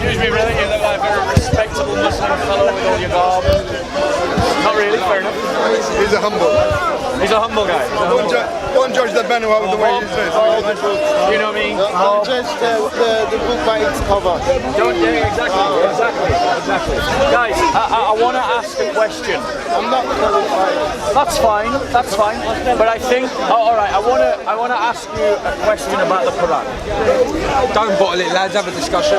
Excuse me, really? You look like a very respectable Muslim fellow with all your garb. Not really, fair enough. He's a humble. He's a humble guy. Don't judge that man the way he's dressed. You know what I mean? Don't judge the book by its cover. Don't, yeah, exactly. Guys, I want to ask a question. I'm not qualified. That's fine. But I think, all right, I want to ask you a question about the Quran. Don't bottle it, lads. Have a discussion.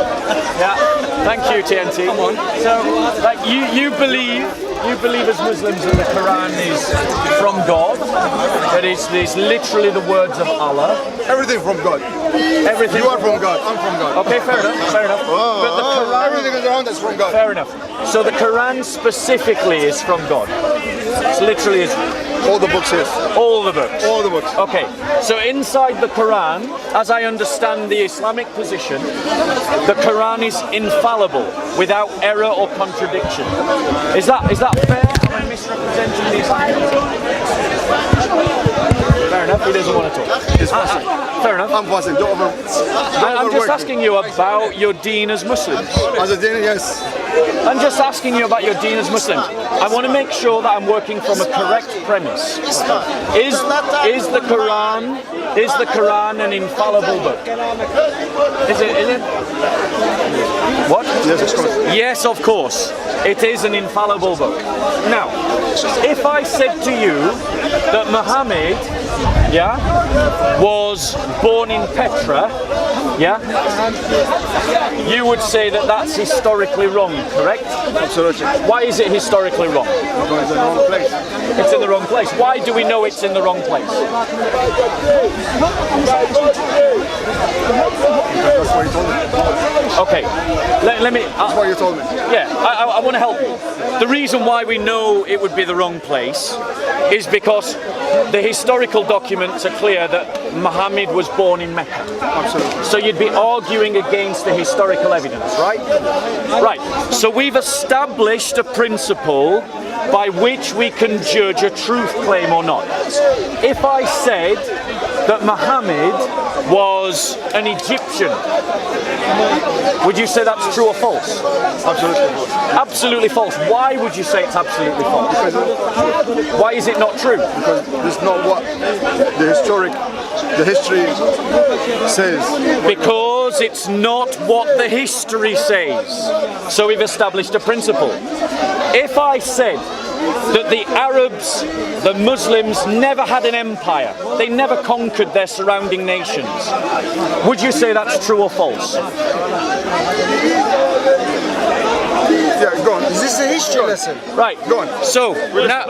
Yeah. Thank you, TNT. Come on. So, like, you believe as Muslims that the Quran is from God, that it's literally the words of Allah. Everything from God. Everything. You are from God. I'm from God. Okay, fair enough. But the Quran, everything is around us from God. fair enough. So the Quran specifically is from God. It's literally is All the books, yes. all the books. All the books. Okay, so inside the Quran, as I understand the Islamic position, the Quran is infallible, without error or contradiction. Is that fair? Am I misrepresenting the Islamic position? Fair enough, he doesn't want to talk. It's passing. Fair enough. I'm passing. Don't I'm just overwork asking you about your deen as Muslims. me. As a Dini, yes. I'm just asking you about your deen as Muslims. I want to make sure that I'm working from a correct premise. Is the Quran an infallible book? Is it? What? Yes, of course. Yes, of course. It is an infallible book. Now, if I said to you that Muhammad, was born in Petra, you would say that that's historically wrong, correct? Absolutely. Why is it historically wrong? Because it's in the wrong place. It's in the wrong place. Why do we know it's in the wrong place? That's what you told me. Okay, let me... That's what you told me. Yeah, I want to help you. The reason why we know it would be the wrong place is because the historical documents are clear that Muhammad was born in Mecca. Absolutely. So you'd be arguing against the historical evidence, right? Right. So we've established a principle by which we can judge a truth claim or not. If I said that Muhammad was an Egyptian, would you say that's true or false? Absolutely false. Absolutely false. Why would you say it's absolutely false? Why is it not true? Because this is not what the history says. Because it's not what the history says. So we've established a principle. If I said that the Arabs, the Muslims, never had an empire, they never conquered their surrounding nations, would you say that's true or false? Yeah, go on. Is this a history lesson? Right. Go on. So now,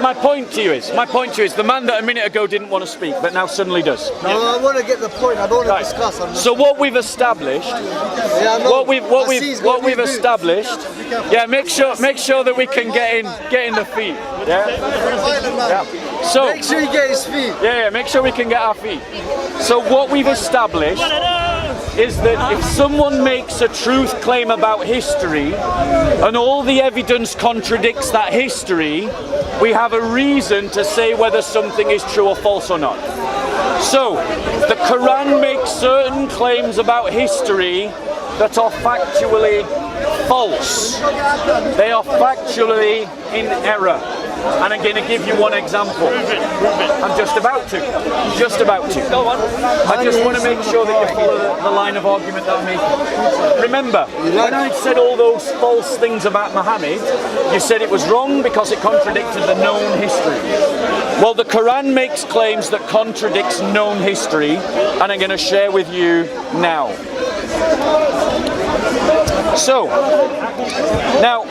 my point to you is, the man that a minute ago didn't want to speak, but now suddenly does. No, I want to get the point. I don't want to Right. discuss. So what we've established, Yeah, I know. what we've established, make sure that we can get in the feet. Yeah. So Make sure you get his feet. make sure we can get our feet. So what we've established is that if someone makes a truth claim about history and all the evidence contradicts that history, we have a reason to say whether something is true or false or not. So the Quran makes certain claims about history that are factually false. They are factually in error. And I'm going to give you one example. I'm just about to. Go on. I just want to make sure that you follow the line of argument that I'm making. Remember, when I said all those false things about Muhammad, you said it was wrong because it contradicted the known history. Well, the Quran makes claims that contradicts known history, and I'm going to share with you now. So, now,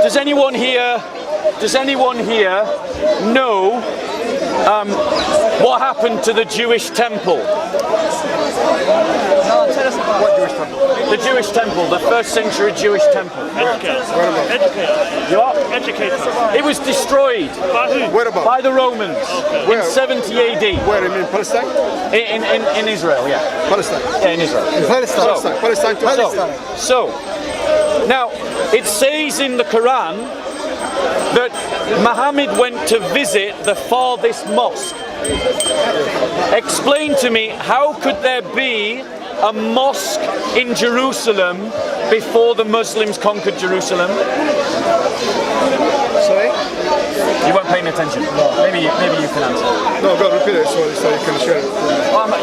does anyone here know what happened to the Jewish temple? What Jewish temple? The Jewish temple, the 1st century Jewish temple. Educator. You are? Educator. It was destroyed By who? Where about? by the Romans Where? in 70 AD. Where? In Palestine? In Israel, yeah. Palestine. Yeah, in Israel. Palestine. Palestine. Palestine. So, now, it says in the Quran that Muhammad went to visit the farthest mosque. Explain to me, how could there be a mosque in Jerusalem before the Muslims conquered Jerusalem? Sorry? You weren't paying attention. Maybe you can answer. No, go repeat it so you can share it.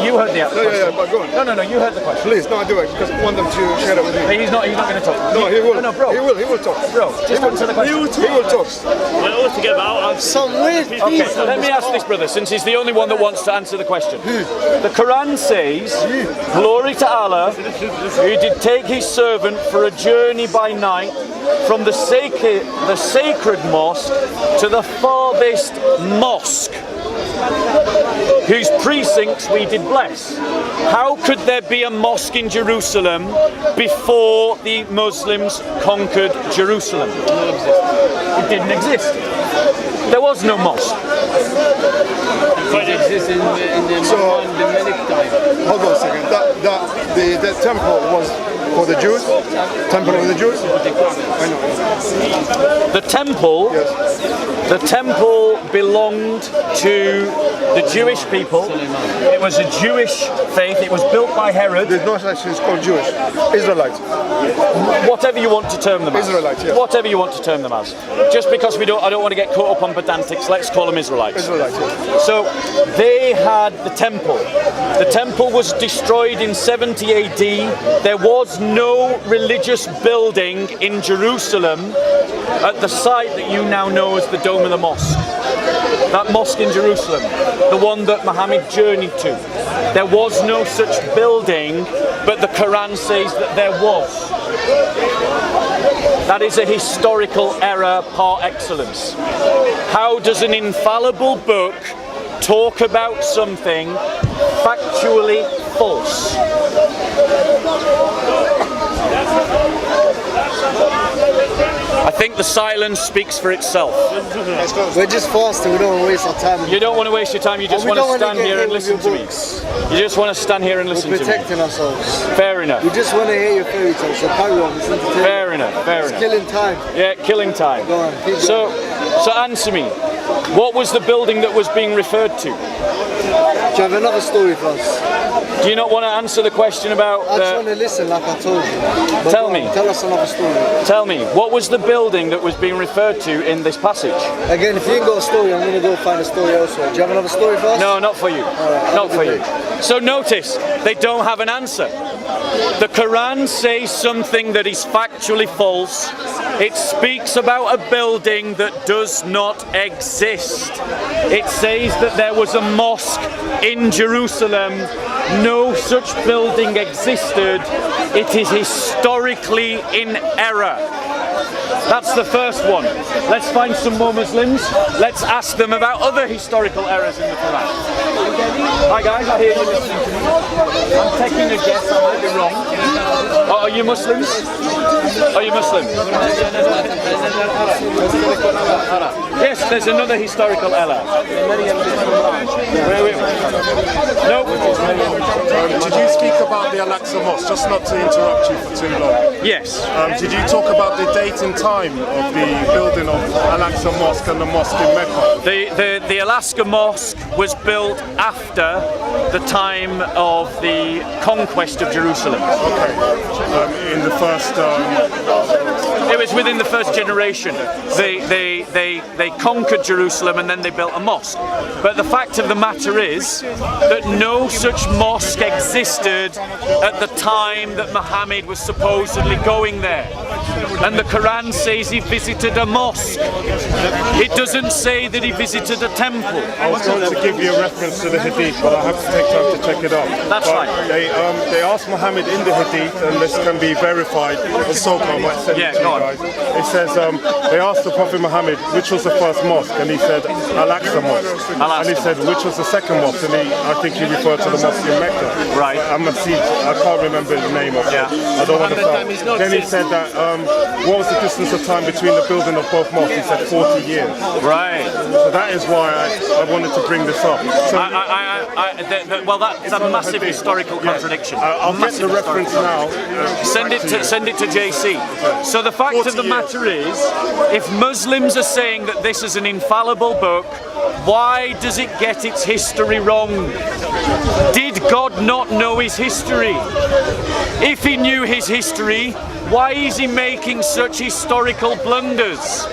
You heard the question. Yeah, but go on. No, you heard the question. Please, no, I do it because I want them to share it with me. He's not going to talk. No, he will. No, bro. He will talk. Bro, just answer the question. He will talk. We're all together. Some weird Okay, piece. let me ask this brother, since he's the only one that wants to answer the question. The Quran says, glory to Allah, who did take his servant for a journey by night from the sacred mosque to the farthest mosque, whose precincts we did bless. How could there be a mosque in Jerusalem before the Muslims conquered Jerusalem? It didn't exist. There was no mosque. It exists in the Malik time. Hold on a second. The temple was for the Jews? Temple of the Jews? I know. The temple, Yes. the temple belonged to the Jewish people. It was a Jewish faith. It was built by Herod. There's no such thing as called Jewish. Israelites. Whatever you want to term them as. Israelites, yes. Whatever you want to term them as. Just because I don't want to get caught up on pedantics, let's call them Israelites. Israelites, yes. So they had the temple. The temple was destroyed in 70 AD. There was no religious building in Jerusalem at the site that you now know as the Dome of the Mosque. That mosque in Jerusalem, the one that Muhammad journeyed to. There was no such building, but the Quran says that there was. That is a historical error par excellence. How does an infallible book talk about something factually false? I think the silence speaks for itself. We're just fasting, we don't want to waste our time. You don't want to waste your time, you just We want to don't wanna stand get here hit and with listen to your me. books. You just want to stand here and listen We're to me. protecting ourselves. Fair enough. We just want to hear your fairy tales, so carry on, it's entertaining. Fair enough, fair It's enough. killing time. Yeah, killing time. Go on, keep So answer me. What was the building that was being referred to? Do you have another story for us? Do you not want to answer the question about I just want to listen like I told you. But Tell go me. on, tell us another story. Tell me, what was the building that was being referred to in this passage? Again, if you ain't got a story, I'm going to go find a story elsewhere. Do you have another story for us? No, not for you. Not for you. So notice, they don't have an answer. The Quran says something that is factually false. It speaks about a building that does not exist. It says that there was a mosque in Jerusalem. No such building existed. It is historically in error. That's the first one. Let's find some more Muslims. Let's ask them about other historical errors in the Quran. Hi guys, I hear you listening to me. I'm taking a guess, I might be wrong. Oh, are you Muslims? Are you Muslim? Yes, there's another historical error. Nope. Did you speak about the Al-Aqsa Mosque? Just not to interrupt you for too long. Yes. Did you talk about the date and time of the building of Al-Aqsa Mosque and the mosque in Mecca? The Alaska Mosque was built after the time of the conquest of Jerusalem. Okay. In the first... It was within the first generation. They conquered Jerusalem and then they built a mosque. But the fact of the matter is that no such mosque existed at the time that Muhammad was supposedly going there. And the Quran says he visited a mosque. It doesn't say that he visited a temple. I was going to give you a reference to the Hadith, but I have to take time to check it out. That's but fine. They asked Muhammad in the Hadith, and this can be verified, so I might send it to you guys. It says, they asked the Prophet Muhammad, which was the first mosque? And he said, Al-Aqsa Mosque. And he said, which was the second mosque? And I think he referred to the mosque in Mecca. Right. I can't remember the name of it. I don't want to say. Then he said that, what was the distance of time between the building of both mosques? He said 40 years. Right. So that is why I wanted to bring this up. So Well, that's a massive historical contradiction. I'll get the reference now. Send it to JC. So the fact of the matter is, if Muslims are saying that this is an infallible book, why does it get its history wrong? Did God not know his history? If he knew his history, why is he making such historical blunders?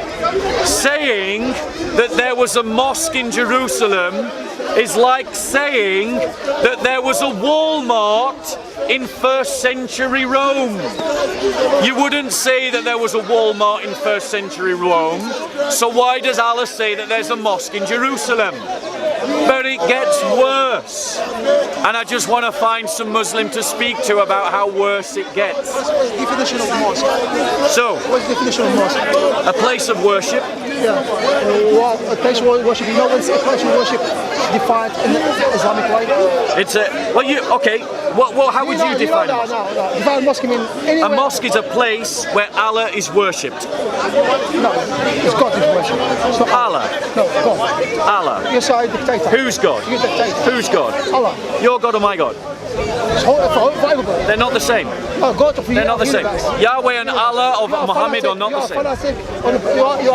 Saying that there was a mosque in Jerusalem is like saying that there was a Walmart in 1st century Rome. You wouldn't say that there was a Walmart in 1st century Rome, so why does Allah say that there's a mosque in Jerusalem? But it gets worse, and I just want to find some Muslim to speak to about how worse it gets. What's the definition of mosque? So, What's the definition of mosque? a place of worship. Yeah. Well, a place of worship. You know what's a place of worship defined in the Islamic way? It's a okay. How would you define it? No. Define mosque mean anywhere. A mosque is a place where Allah is worshipped. No, it's God is worshipped. It's not Allah. No, God. Allah. You're a dictator. Who's God? You're a dictator. Who's God? Allah. Your God or my God? It's for everybody. They're not the same. No, God of They're not the same. Yahweh and Allah of Muhammad are not the same.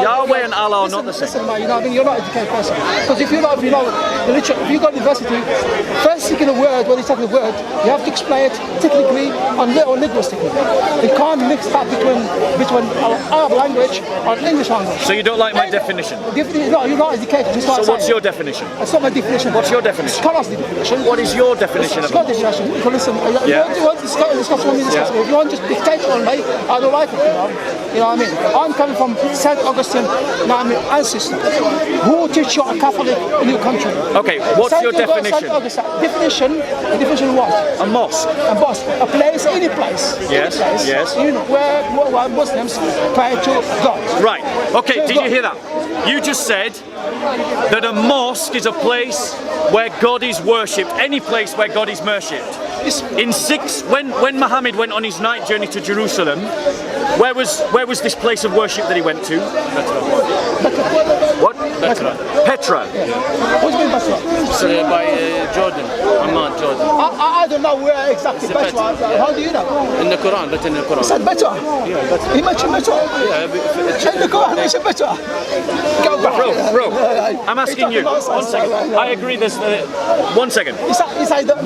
Yahweh and Allah are not the same. Listen, man, you know what I mean? You're not an educated person. Because if you know the literature, if you go to university, first speaking a word, when you're talking a word, you have to explain it technically or linguistically. You can't mix that between Arab language and English language. So you don't like my definition? No, you're not educated. So what's your definition? It's not my definition. What's your definition? Scholars' definition. What is your definition of it? You can listen. Yeah. You want to discuss with me, discuss with me. If you want to just dictate on me, I don't like it, you know what I mean? I'm coming from St. Augustine, ancestor, who teach you a Catholic in your country. Okay, what's your definition? Definition what? A mosque. A mosque, a place, any place. Yes, any place, yes. You know, where Muslims pray to God. Right, okay, did you hear that? You just said that a mosque is a place where God is worshipped, any place where God is worshipped. When Muhammad went on his night journey to Jerusalem, where was this place of worship that he went to? What? Petra. What's mean Petra? By Jordan. I'm not Jordan. I don't know where exactly Petra. How do you know? In the Quran, but in the Quran. Is that Petra? Yeah, he mentioned Petra. Yeah, In the Quran, he mentioned Petra. Go back. Bro, I'm asking you. 1 second. I agree. There's 1 second.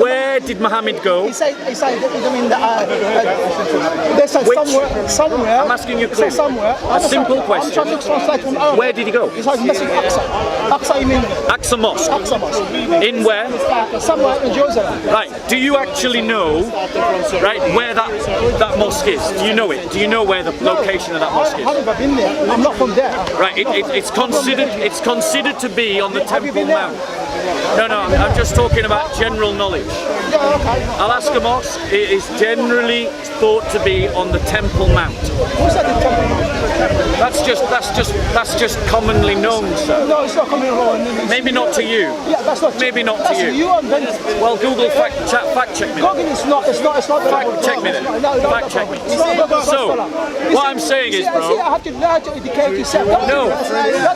Where did Muhammad go? He said, they said somewhere. I'm asking you clearly. Somewhere. A simple question. I'm trying to translate from Arabic. Where did he go? It's like Masjid Aqsa. Aqsa, you mean? Aqsa Mosque. Aqsa Mosque. In where? Somewhere in Jerusalem. Right. Do you actually know, right, where that mosque is? Do you know it? Do you know where the location of that mosque I is? haven't been there. I'm not from there. Right. It's considered to be on the Have you Temple been there? Mount. No, I'm just talking about general knowledge. Yeah, okay. Al-Aqsa Mosque is generally thought to be on the Temple Mount. Who's that the Temple Mount? That's just commonly known, sir. No, it's not coming along. Maybe not to you. Yeah, that's not. Maybe not to that's you. You invented. Well, Google fact check me. Google is not. It's not. Fact check me then. Fact check me. So, what I'm saying is, bro. I have to learn to educate yourself. No,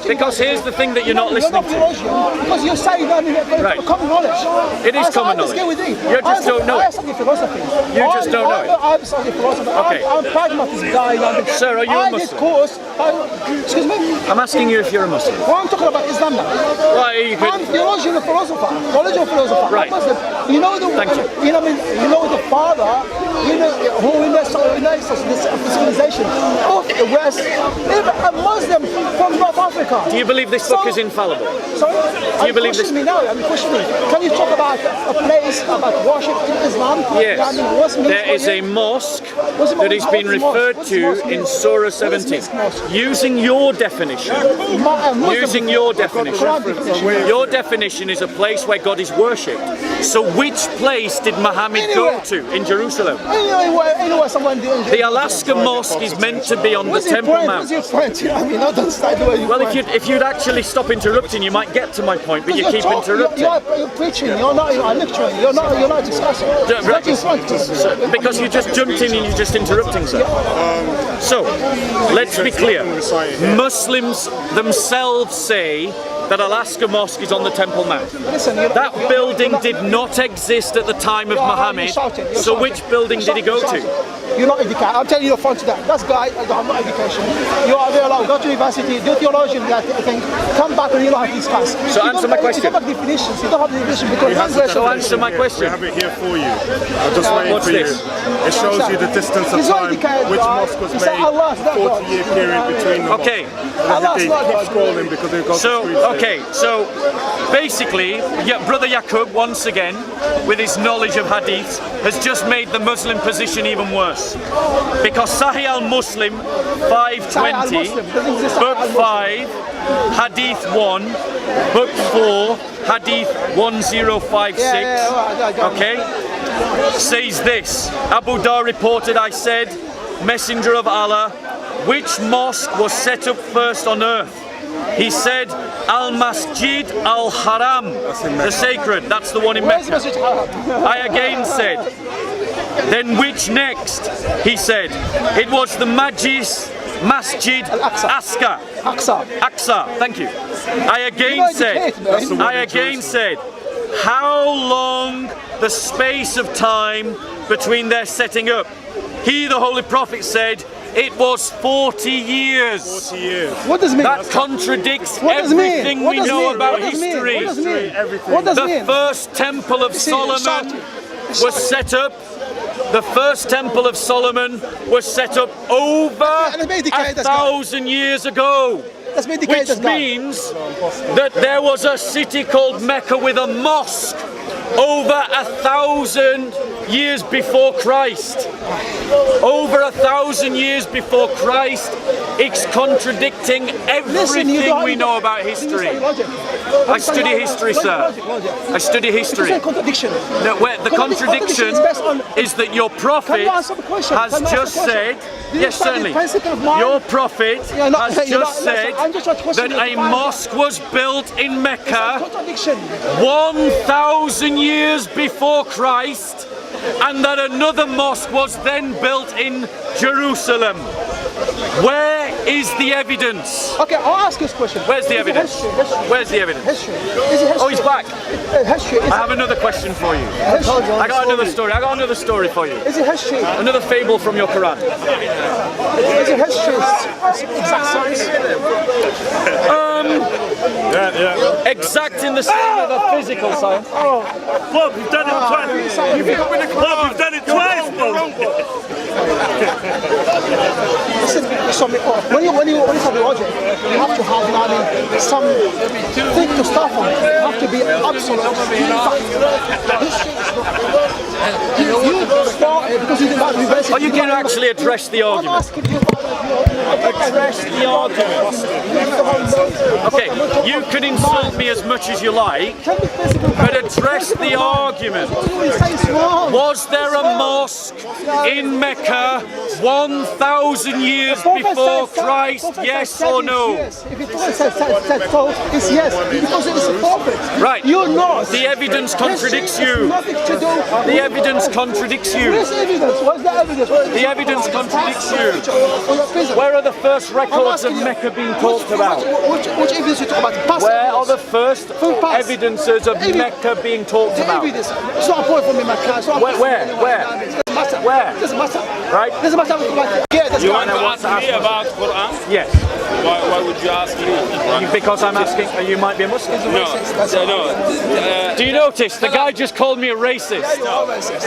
because here's the thing that you're not listening to. Because you're saying that common knowledge. It is common knowledge. You just don't know it. I study philosophy. You just don't know it. I study philosophy. Okay. I'm a pragmatist guy. Sir, are you a Muslim? Excuse me? I'm asking you if you're a Muslim. Well, I'm talking about Islam now. Right, you I'm could. theologian and philosopher. Religious philosopher. Right. I'm Muslim. You know the. Thank you. You know, you know the father. You know who in the civilization of the West. Even a Muslim from North Africa. Do you believe this book is infallible? Sorry? Do you believe this? Me now. Pushing me. Can you talk about a place about worship in Islam? Yes. What's There is a mosque that has been referred to in Surah 17. Using your definition. Using your definition. Your definition is a place where God is worshipped. So which place did Muhammad go to in Jerusalem? Anywhere someone doing. The Al-Aqsa Mosque is meant to be on the Temple Mount. What's your point? I mean, I don't understand the way you. Well, if you'd actually stop interrupting, you might get to my point, but you keep interrupting. You're preaching. You're not lecturing. You're not discussing. Because you just jumped in and you're just interrupting, sir. So, let's be clear. Muslims themselves say that Alaska Mosque is on the Temple Mount. Listen, That building did not exist at the time of Muhammad. So which building did he go to? You're not educated. I'm telling you the front of that. That's guy, I'm not education. You are there, like, go to university, do theology, that thing, come back and you don't have these class. So answer my question. You don't have definitions. You don't have definitions because So answer my We question. have it here for you. I'm just waiting What's for this? you. It shows you the distance of He's not time, educated, which right? mosque was He said made, Allah's not God. 40-year period between them. Okay. Allah's Keep not God. scrolling because they've got So, the screens there. okay, so basically, Brother Yaqub, once again, with his knowledge of hadith, has just made the Muslim position even worse. Because Sahih al-Muslim 520, Book 5, Hadith 1, Book 4, Hadith 1056, okay, says this. Abu Dar reported, I said, Messenger of Allah, which mosque was set up first on earth? He said, Al-Masjid Al-Haram, the sacred, that's the one in Where's Mecca. Masjid Haram? I again said, then which next? He said, it was the Masjid Al-Aqsa. Aqsa, thank you. I again said, how long the space of time between their setting up? He, the Holy Prophet, said, it was 40 years. 40 years. What does it mean? That contradicts What does it mean? everything What we does it know mean? about What does it mean? history. What does it mean? Everything. What does it The mean? first temple of Solomon was set up. The first temple of Solomon was set up over 1,000 years ago. Which means that there was a city called Mecca with a mosque over 1,000 years before Christ. Over 1,000 years before Christ. It's contradicting everything we know about history. I study history, sir. I study history. It's a contradiction. No, the contradiction is that your prophet has just said, yes, certainly, your prophet has just said that a mosque was built in Mecca 1,000 years before Christ, and that another mosque was then built in Jerusalem. Where is the evidence? Okay, I'll ask you this question. Where's the evidence? Where's the evidence? History. Is it history? Oh, he's back. History. I have another question for you. I got another story. I got another story for you. Is it history? Another fable from your Quran. Is it history? Exact science? Exact in the sense of a physical science. Bob, you've done it twice. Bob, you've done it twice, Bob. Listen, so when you have logic, you have to have something to start from. You have to be absolute. You started because you didn't have university. Oh, you can actually address the I'm argument. asking you about Address the argument. Okay, you can insult me as much as you like, but address the argument. Was there a mosque in Mecca 1,000 years before Christ, yes or no? If it said so, it's yes, because it's a prophet. Right. You're not. The evidence contradicts you. Nothing to do. The evidence contradicts you. Where's the evidence? Where's the evidence? The evidence contradicts you. Where are the first records of Mecca being talked about? Which evidence you talk about? Past Where are evidence. the first evidences of Mecca being talked The about? evidence. It's not a point for me, my class. Where? It doesn't matter. Where? It doesn't matter. Right? It doesn't matter. Yeah, that's You right. want to ask me about Quran? Yes. Why would you ask me? Because I'm asking, you might be a Muslim. No. Do you notice the guy just called me a racist?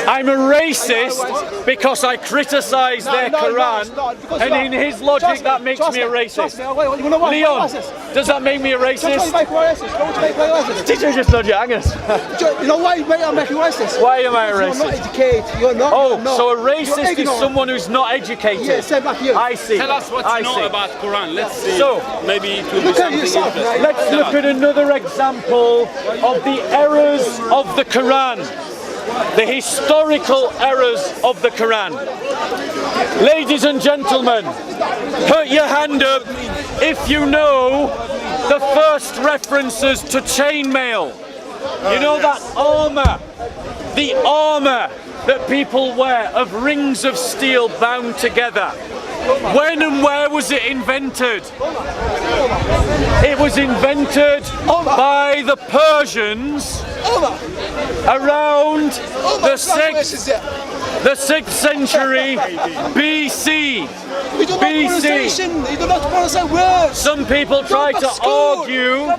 I'm a racist because I criticize their Quran, and in his logic that makes me a racist. Leon, does that make me a racist? Teacher just nod your angers. You know why I'm making racist? Why am I a You're not racist? educated. You're not. Oh, you're not. so a You're racist is ignorant. someone who's not educated. Yeah, same like you. I see. Tell us what I you know see. about Quran. Let's see. So, maybe it will be Look at something yourself, interesting. right? Let's look at another example of the errors of the Quran. The historical errors of the Quran. Ladies and gentlemen, put your hand up if you know the first references to chainmail. You know that armour, the armour that people wear of rings of steel bound together. When and where was it invented? It was invented by the Persians around the 6th century BC. You do not pronunciation. You do not pronounce a word. Some people try to argue.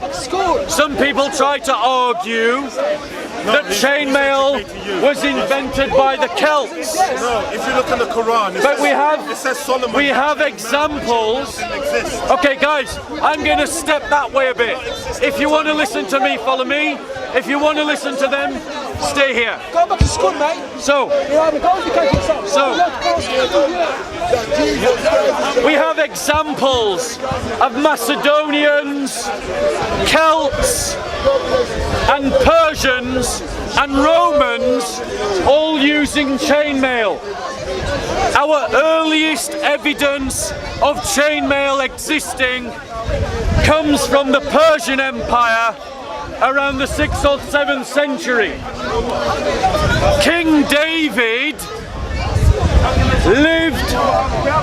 Some people try to argue that chainmail was invented by the Celts. No, if you look in the Quran, But it says Solomon. we have examples. Okay, guys, I'm going to step that way a bit. If you want to listen to me, follow me. If you want to listen to them, stay here. Go back to school, mate. So, we have examples of Macedonians, Celts, and Persians and Romans all using chainmail. Our earliest evidence of chainmail existing comes from the Persian Empire around the 6th or 7th century. King David lived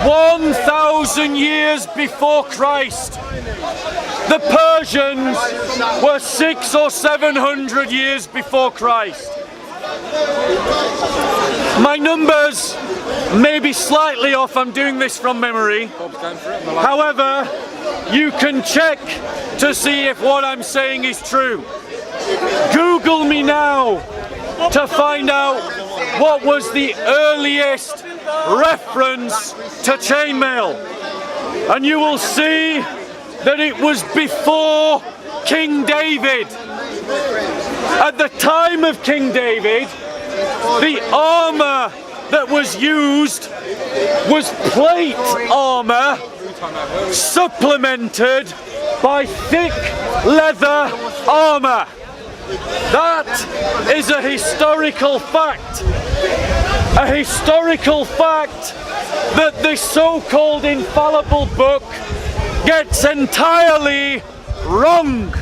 1,000 years before Christ. The Persians were 600 or 700 years before Christ. My numbers may be slightly off, I'm doing this from memory. However, you can check to see if what I'm saying is true. Google me now to find out what was the earliest reference to chainmail, and you will see that it was before King David. At the time of King David, the armor that was used was plate armor supplemented by thick leather armor. That is a historical fact. A historical fact that this so-called infallible book gets entirely wrong.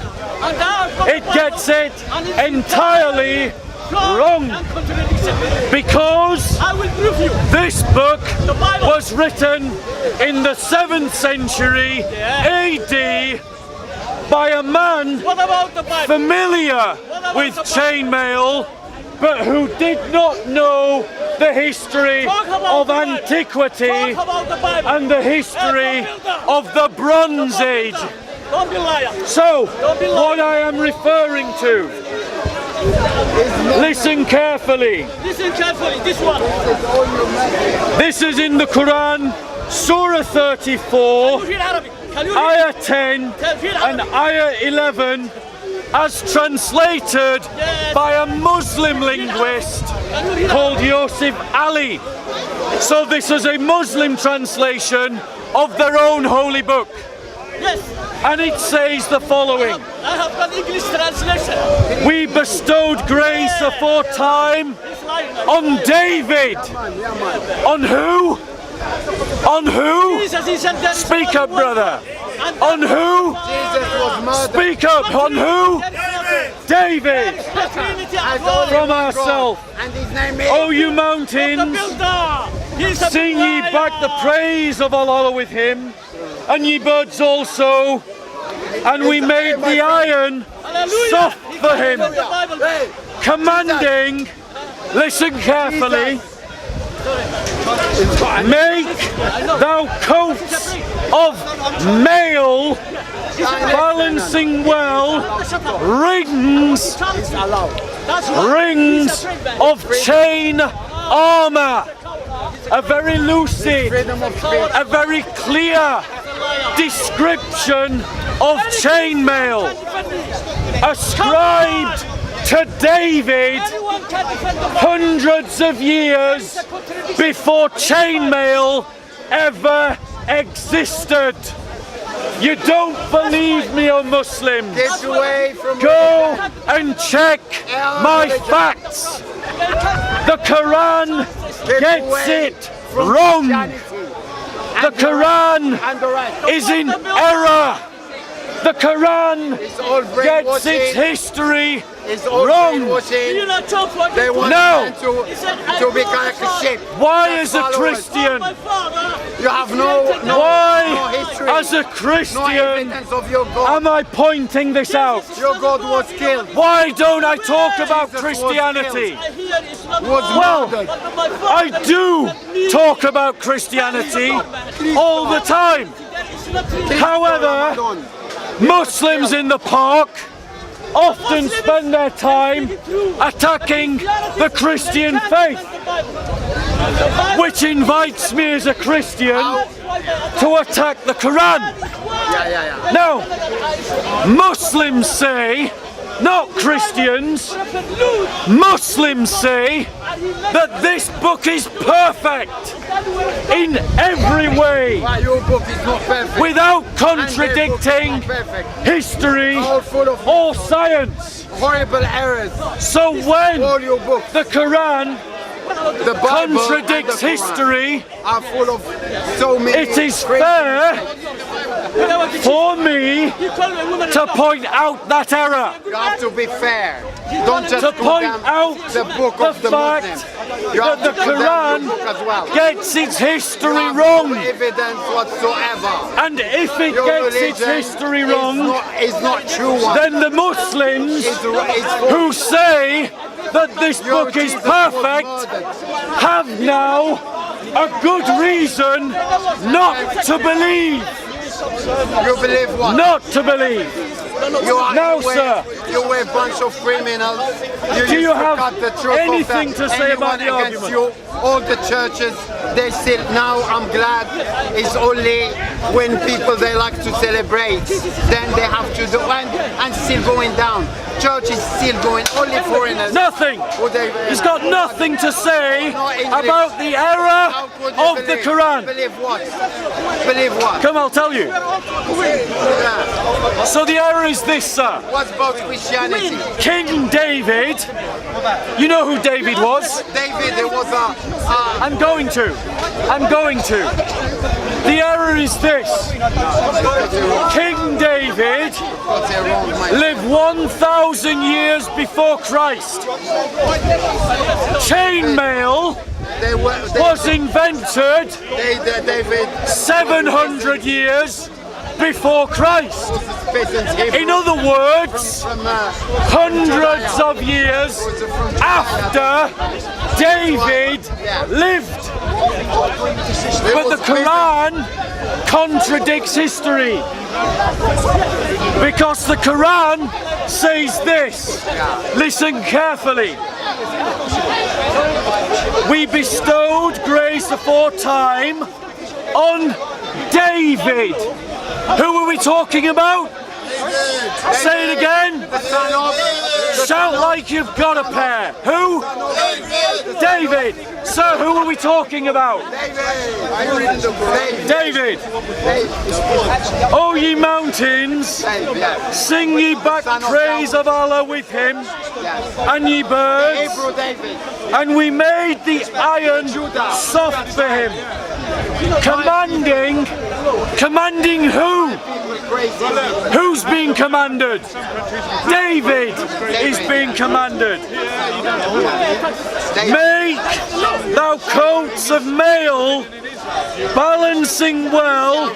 It gets it entirely wrong. Because this book was written in the 7th century AD by a man familiar with chainmail, but who did not know the history of antiquity and the history of the Bronze Age. So, what I am referring to, listen carefully. Listen carefully, this one. This is in the Quran, Surah 34, Ayah 10 and Ayah 11, as translated by a Muslim linguist called Yusuf Ali. So this is a Muslim translation of their own holy book. Yes. And it says the following. I have got English translation. We bestowed grace aforetime on David. On who? On who? Speak up, brother. On who? Speak up. On who? David. From ourselves. O you mountains, sing ye back the praise of Allah with him, and ye birds also, and we made the iron soft for him, commanding, listen carefully, make thou coats of mail, balancing well, rings of chain armor. A very lucid, a very clear description of chainmail ascribed to David hundreds of years before chainmail ever existed. You don't believe me, O Muslims? Go and check my facts. The Quran gets it wrong. The Quran is in error. The Quran gets its history It's all Wrong. brainwashing. You not talk like They want No. men to be like a sheep. Why Their as a followers. Christian? my father. You have no Why history. as a No Christian evidence of your God. am I pointing this out? Your God was killed. Why don't I talk about Jesus was Christianity? I hear it's not Was Well, murdered. my father. I do talk about Christianity all the time. However, Muslims in the park often spend their time attacking the Christian faith, which invites me as a Christian to attack the Quran. Now, Muslims say, not Christians, Muslims say that this book is perfect in every way, Why your book is not perfect. without And their book is contradicting not perfect. history All full of or science. horrible errors. So when All your books, the Quran the Bible contradicts and the Quran history, are full of so many. it is crazy fair mistakes. for me to point out that error. You have to be fair. Don't just To point condemn out the book the of the fact Muslims. You that have the to condemn your Quran book as well. gets its You history have wrong. no evidence whatsoever. And if it Your gets its religion history is wrong, is not true one. then the Muslims It's false. who say that this Your book is Jesus was perfect murdered. have now a good reason not to believe. You believe what? Not to believe. You are, No, you were, sir. You were a bunch of criminals. Do used you to have cut the truth anything of to say about the anyone against argument? you. All the churches, they still now. I'm glad it's only when people they like to celebrate, then they have to do and still going down. Church is still going. Only foreigners. Nothing. Who they, He's got nothing to say No English. about the How error could you of the believe? Quran. Believe what? Believe what? Come, I'll tell you. Yeah. So the error is this, sir. What about Christianity? King David, you know who David was? David, there was a. I'm going to. The error is this. King David lived 1,000 years before Christ. Chainmail was invented David 700 years before Christ. In other words, hundreds of years after David lived. But the Quran contradicts history, because the Quran says this. Listen carefully. We bestowed grace aforetime on David. Who are we talking about? Say it again. Shout like you've got a pair. Who? David. Sir, who are we talking about? David. O ye mountains, sing ye back praise of Allah with him, and ye birds, and we made the iron soft for him. Commanding who? Who's being commanded? David is being commanded. Make thou coats of mail, balancing well,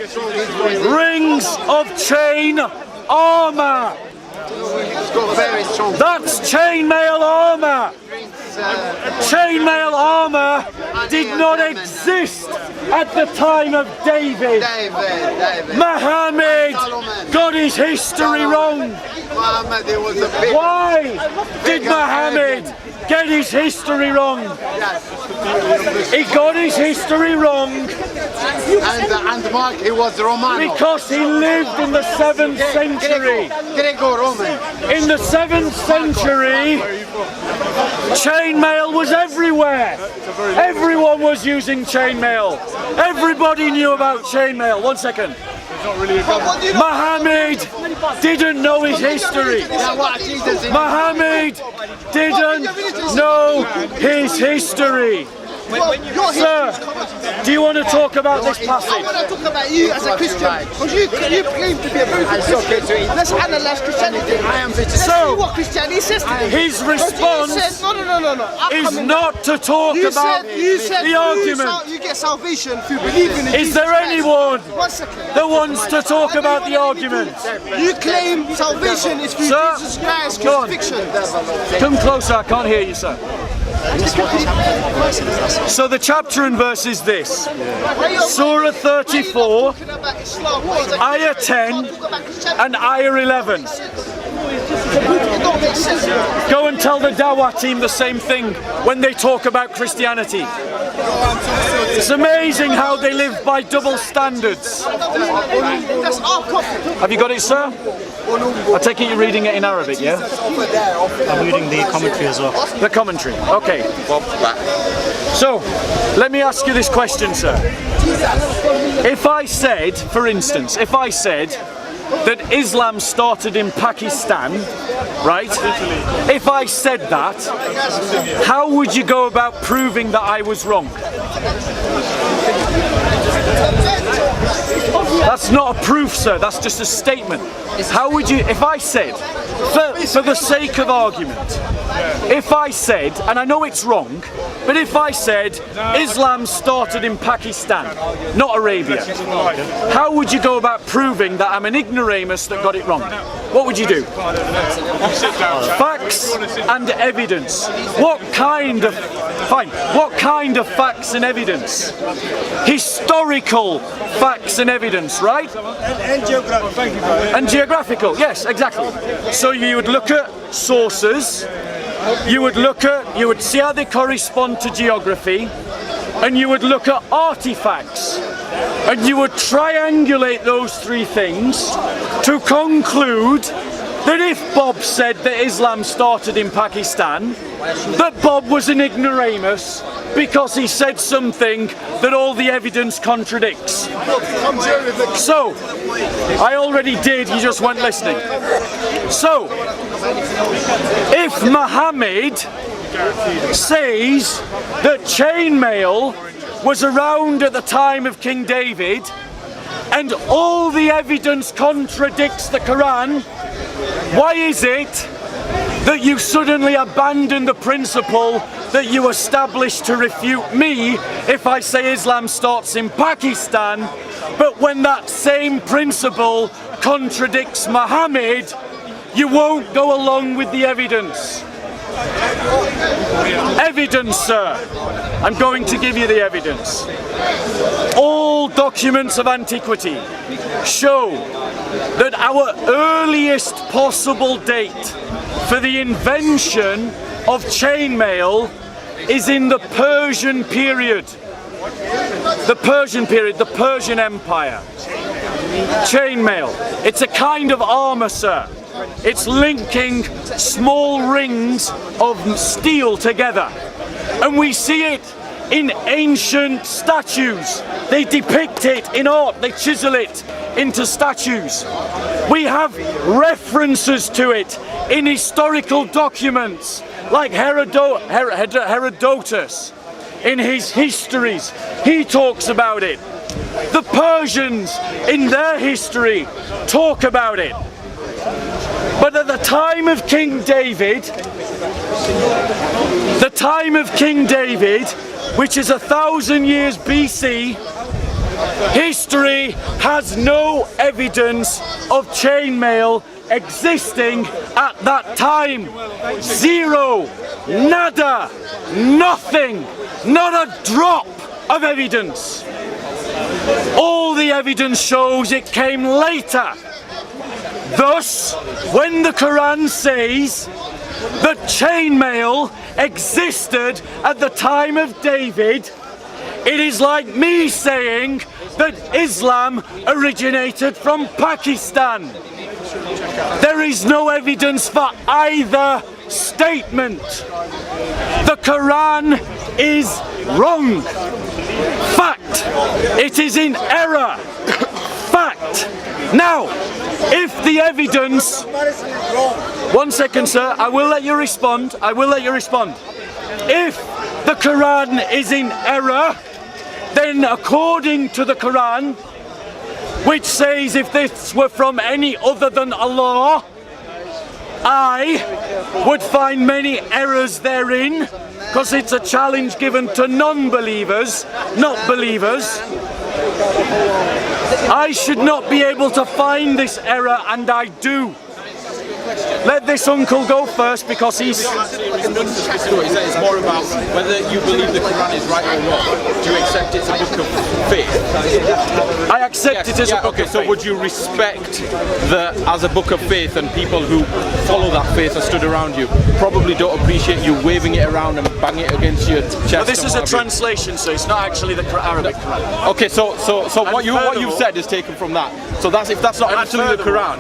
rings of chain armor. That's chainmail armor. Chainmail armor did not exist at the time of David. Muhammad got his history wrong. Why did Muhammad get his history wrong? He got his history wrong and Mark, he was Roman. because he lived in the 7th century. In the 7th century, chainmail was everywhere. Everyone was using chainmail. Everybody knew about chainmail. 1 second. Muhammad didn't know his history. Muhammad didn't know his history. Well, you're Sir, do you want to talk about this I passage? want to talk about you as a Christian, because you claim to be a very good Christian. Let's analyze Christianity. Let's see what Christianity says today. His response is not to talk about the argument. You get salvation through believing in Is Jesus there Christ. anyone 1 second. that wants to talk about the argument? You claim salvation is through Sir, Jesus Christ, go on. crucifixion. Come closer, I can't hear you, sir. So the chapter and verse is this. Surah 34, Ayah 10 and Ayah 11. Go and tell the Dawah team the same thing when they talk about Christianity. It's amazing how they live by double standards. That's our prophet. Have you got it, sir? I take it you're reading it in Arabic, yeah? I'm reading the commentary as well. The commentary, okay. So, let me ask you this question, sir. If I said, for instance, if I said that Islam started in Pakistan, right? If I said that, how would you go about proving that I was wrong? That's not a proof, sir, that's just a statement. How would you, if I said, for the sake of argument, if I said, and I know it's wrong, but if I said Islam started in Pakistan, not Arabia, how would you go about proving that I'm an ignoramus that got it wrong? What would you do? Facts and evidence. What kind of, fine, what kind of facts and evidence? Historical facts and evidence, right? And geographical. And geographical, yes, exactly. So you would look at sources, you would see how they correspond to geography, and you would look at artifacts, and you would triangulate those three things to conclude that if Bob said that Islam started in Pakistan, that Bob was an ignoramus because he said something that all the evidence contradicts. So, I already did, you just weren't listening. So, if Muhammad says that chainmail was around at the time of King David, and all the evidence contradicts the Quran, why is it that you suddenly abandon the principle that you established to refute me if I say Islam starts in Pakistan, but when that same principle contradicts Muhammad, you won't go along with the evidence? Evidence, sir. I'm going to give you the evidence. All documents of antiquity show that our earliest possible date for the invention of chainmail is in the Persian period. The Persian period, the Persian Empire. Chainmail. It's a kind of armour, sir. It's linking small rings of steel together. And we see it in ancient statues. They depict it in art, they chisel it into statues. We have references to it in historical documents, like Herodotus. In his histories, he talks about it. The Persians, in their history, talk about it. But at the time of King David, which is 1,000 years BC, history has no evidence of chainmail existing at that time. Zero, nada, nothing, not a drop of evidence. All the evidence shows it came later. Thus, when the Quran says that chainmail existed at the time of David, it is like me saying that Islam originated from Pakistan. There is no evidence for either statement. The Quran is wrong. Fact. It is in error. Fact. Now, if the evidence... 1 second, sir. I will let you respond. If the Quran is in error, then according to the Quran, which says if this were from any other than Allah, I would find many errors therein, because it's a challenge given to non-believers, not believers. I should not be able to find this error, and I do. Let this uncle go first because he's... It's more about whether you believe the Quran is right or wrong. Do you accept it's a book of faith? I accept it as a book of faith. So would you respect as a book of faith, and people who follow that faith and stood around you probably don't appreciate you waving it around and banging it against your chest? But this is a translation, so it's not actually the Arabic Quran. Okay, so what you've said is taken from that. So if that's not actually the Quran,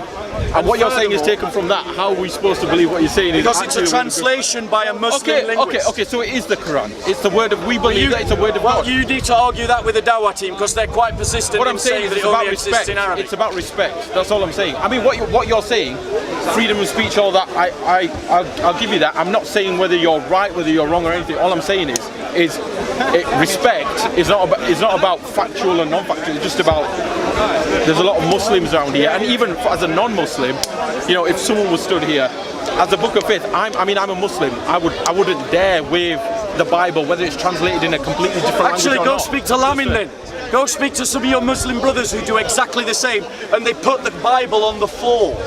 and what you're saying is taken from that, how are we supposed to believe what you're saying? Because it's a translation by a Muslim linguist. Okay, so it is the Quran. It's the word of, we believe that it's a word of God. Well, you need to argue that with the Dawah team, because they're quite persistent in saying that it only exists in Arabic. It's about respect. That's all I'm saying. I mean, what you're saying, freedom of speech, all that, I'll give you that. I'm not saying whether you're right, whether you're wrong or anything. All I'm saying is respect is not about factual and non-factual. It's just about, there's a lot of Muslims around here, and even as a non-Muslim, you know, if someone was stood here as a book of faith, I'm a Muslim. I wouldn't dare wave the Bible, whether it's translated in a completely different language or not. Actually, go speak to Lamin then. Go speak to some of your Muslim brothers who do exactly the same, and they put the Bible on the floor.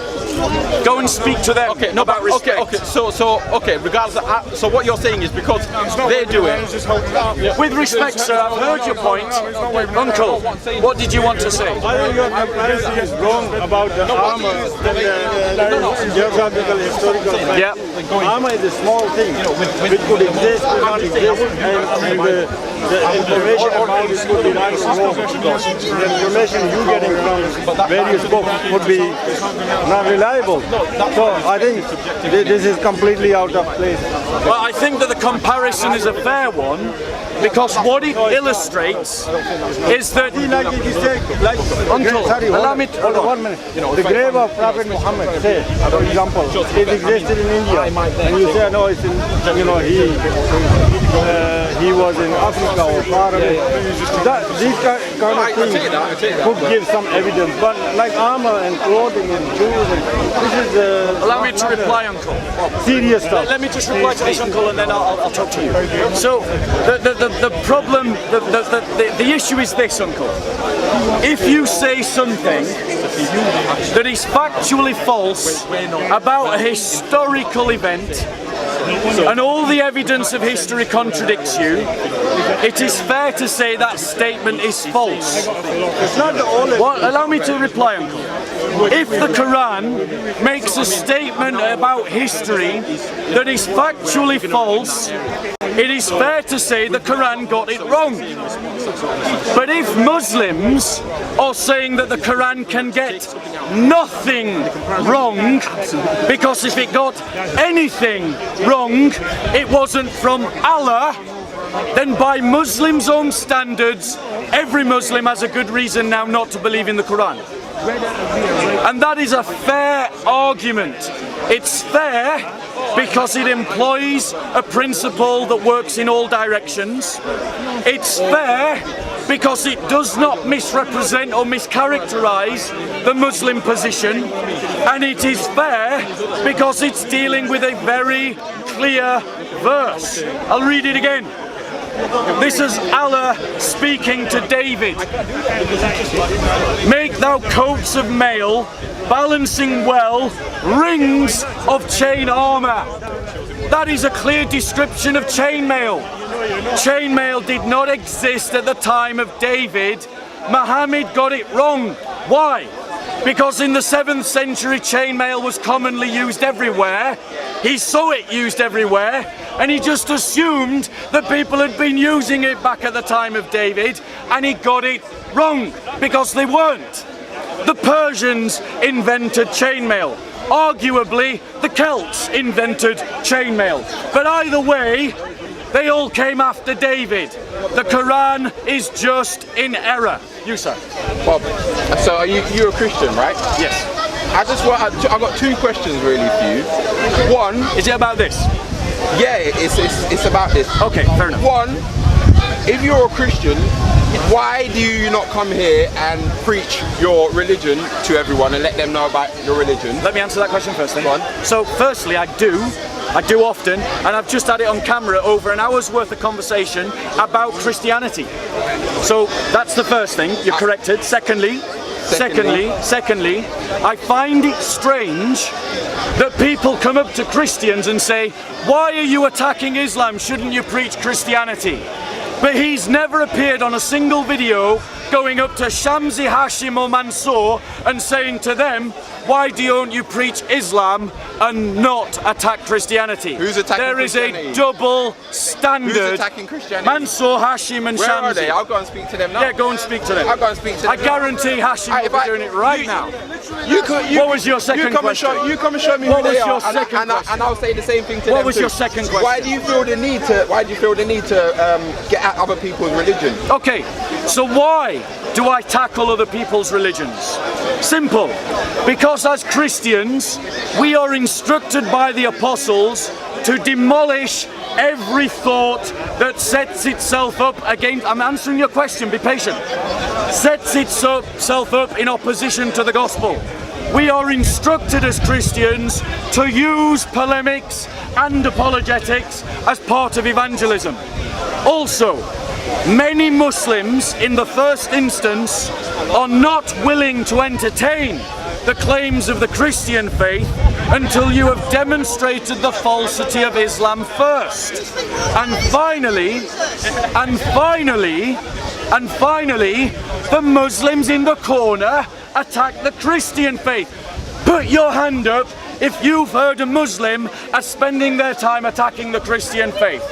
Go and speak to them. Okay, no, about respect. Okay, regardless of, so what you're saying is because they do it. With respect, sir, I've heard your point. Uncle, what did you want to say? I think your comparison is wrong about the armor, geographical, historical. Yeah. Armor is a small thing, which could exist, could not exist, and the information about it could be right or wrong. The information you're getting from various books would be not reliable. So I think this is completely out of place. Well, I think that the comparison is a fair one, because what it illustrates is that... Uncle, allow me to... Hold on 1 minute. The grave of Prophet Muhammad, say, for example, it existed in India, and you say, no, it's in, you know, he was in Africa or far away. These kind of things could give some evidence, but like armor and clothing and shoes, this is allow me to reply, Uncle. Serious stuff. Let me just reply to this, Uncle, and then I'll talk to you. So, the problem, the issue is this, Uncle. If you say something that is factually false about a historical event, and all the evidence of history contradicts you, it is fair to say that statement is false. It's not the only... Allow me to reply, Uncle. If the Quran makes a statement about history that is factually false, it is fair to say the Quran got it wrong. But if Muslims are saying that the Quran can get nothing wrong, because if it got anything wrong, it wasn't from Allah, then by Muslims' own standards, every Muslim has a good reason now not to believe in the Quran. And that is a fair argument. It's fair because it employs a principle that works in all directions. It's fair because it does not misrepresent or mischaracterize the Muslim position. And it is fair because it's dealing with a very clear verse. I'll read it again. This is Allah speaking to David. Make thou coats of mail, balancing well, rings of chain armor. That is a clear description of chainmail. Chainmail did not exist at the time of David. Muhammad got it wrong. Why? Because in the 7th century chainmail was commonly used everywhere. He saw it used everywhere, and he just assumed that people had been using it back at the time of David, and he got it wrong, because they weren't. The Persians invented chainmail. Arguably, the Celts invented chainmail. But either way, they all came after David. The Quran is just in error. You, sir. Bob, so you're a Christian, right? Yes. I've got 2 questions really for you. One, is it about this? Yeah, it's about this. Okay, fair enough. One, if you're a Christian, why do you not come here and preach your religion to everyone and let them know about your religion? Let me answer that question first then. So firstly, I do often, and I've just had it on camera, over an hour's worth of conversation about Christianity. So that's the first thing, you're corrected. Secondly, I find it strange that people come up to Christians and say, why are you attacking Islam? Shouldn't you preach Christianity? But he's never appeared on a single video going up to Shamsi, Hashim or Mansour and saying to them, why don't you preach Islam and not attack Christianity? Who's attacking Christianity? There is a double standard. Who's attacking Christianity? Mansour, Hashim and Where Shamsi. are they? I'll go and speak to them now. Yeah, go and speak to them. I'll go and speak to them. I guarantee Hashim will be doing it right now. What was your second question? You come and show me who they are, and I'll say the same thing to them. What was your second question? Why do you feel the need to get at other people's religion? Okay, so why do I tackle other people's religions? Simple. Because as Christians, we are instructed by the apostles to demolish every thought that sets itself up against, I'm answering your question, be patient, sets itself up in opposition to the gospel. We are instructed as Christians to use polemics and apologetics as part of evangelism. Also, many Muslims in the first instance are not willing to entertain the claims of the Christian faith until you have demonstrated the falsity of Islam first. And finally, the Muslims in the corner attack the Christian faith. Put your hand up if you've heard a Muslim as spending their time attacking the Christian faith.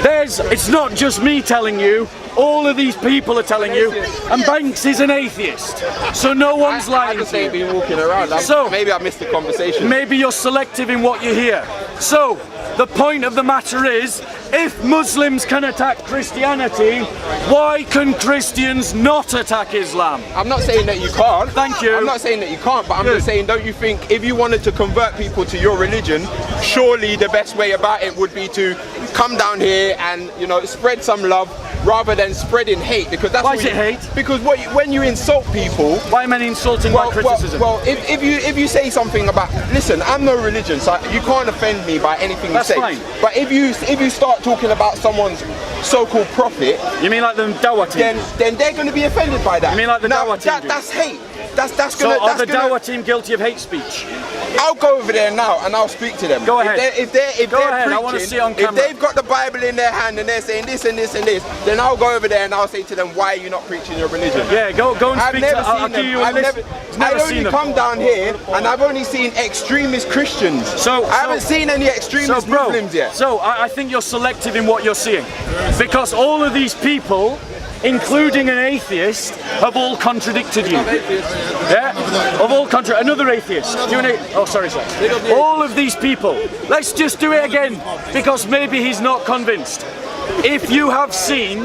It's not just me telling you, all of these people are telling you, and Banks is an atheist, so no one's lying to you. Been walking around. So maybe I missed the conversation. Maybe you're selective in what you hear. So the point of the matter is, if Muslims can attack Christianity, why can Christians not attack Islam? I'm not saying that you can't. Thank you. I'm not saying that you can't, but I'm just saying, don't you think if you wanted to convert people to your religion, surely the best way about it would be to come down here and, you know, spread some love rather than spreading hate? Because that's why is it hate? Because when you insult people, why am I insulting by criticism? Well, if you say something about, listen, I'm no religion, so you can't offend me by anything you say. Fine. But if you start talking about someone's so-called prophet, you mean like the Dawah team? Then they're going to be offended by that. You mean like the Dawah team? That's hate. So are the Dawah team guilty of hate speech? I'll go over there now and I'll speak to them. Go ahead. If they're preaching, I want to see on camera. If they've got the Bible in their hand and they're saying this and this and this, then I'll go over there and I'll say to them, why are you not preaching your religion? Yeah, go and speak to them. I'll give you a list. I've only come down here and I've only seen extremist Christians. I haven't seen any extremist Muslims yet. So I think you're selective in what you're seeing. Because all of these people, including an atheist, have all contradicted you. Yeah? Have all another atheist. Oh, sorry, sir. All of these people. Let's just do it again, because maybe he's not convinced. If you have seen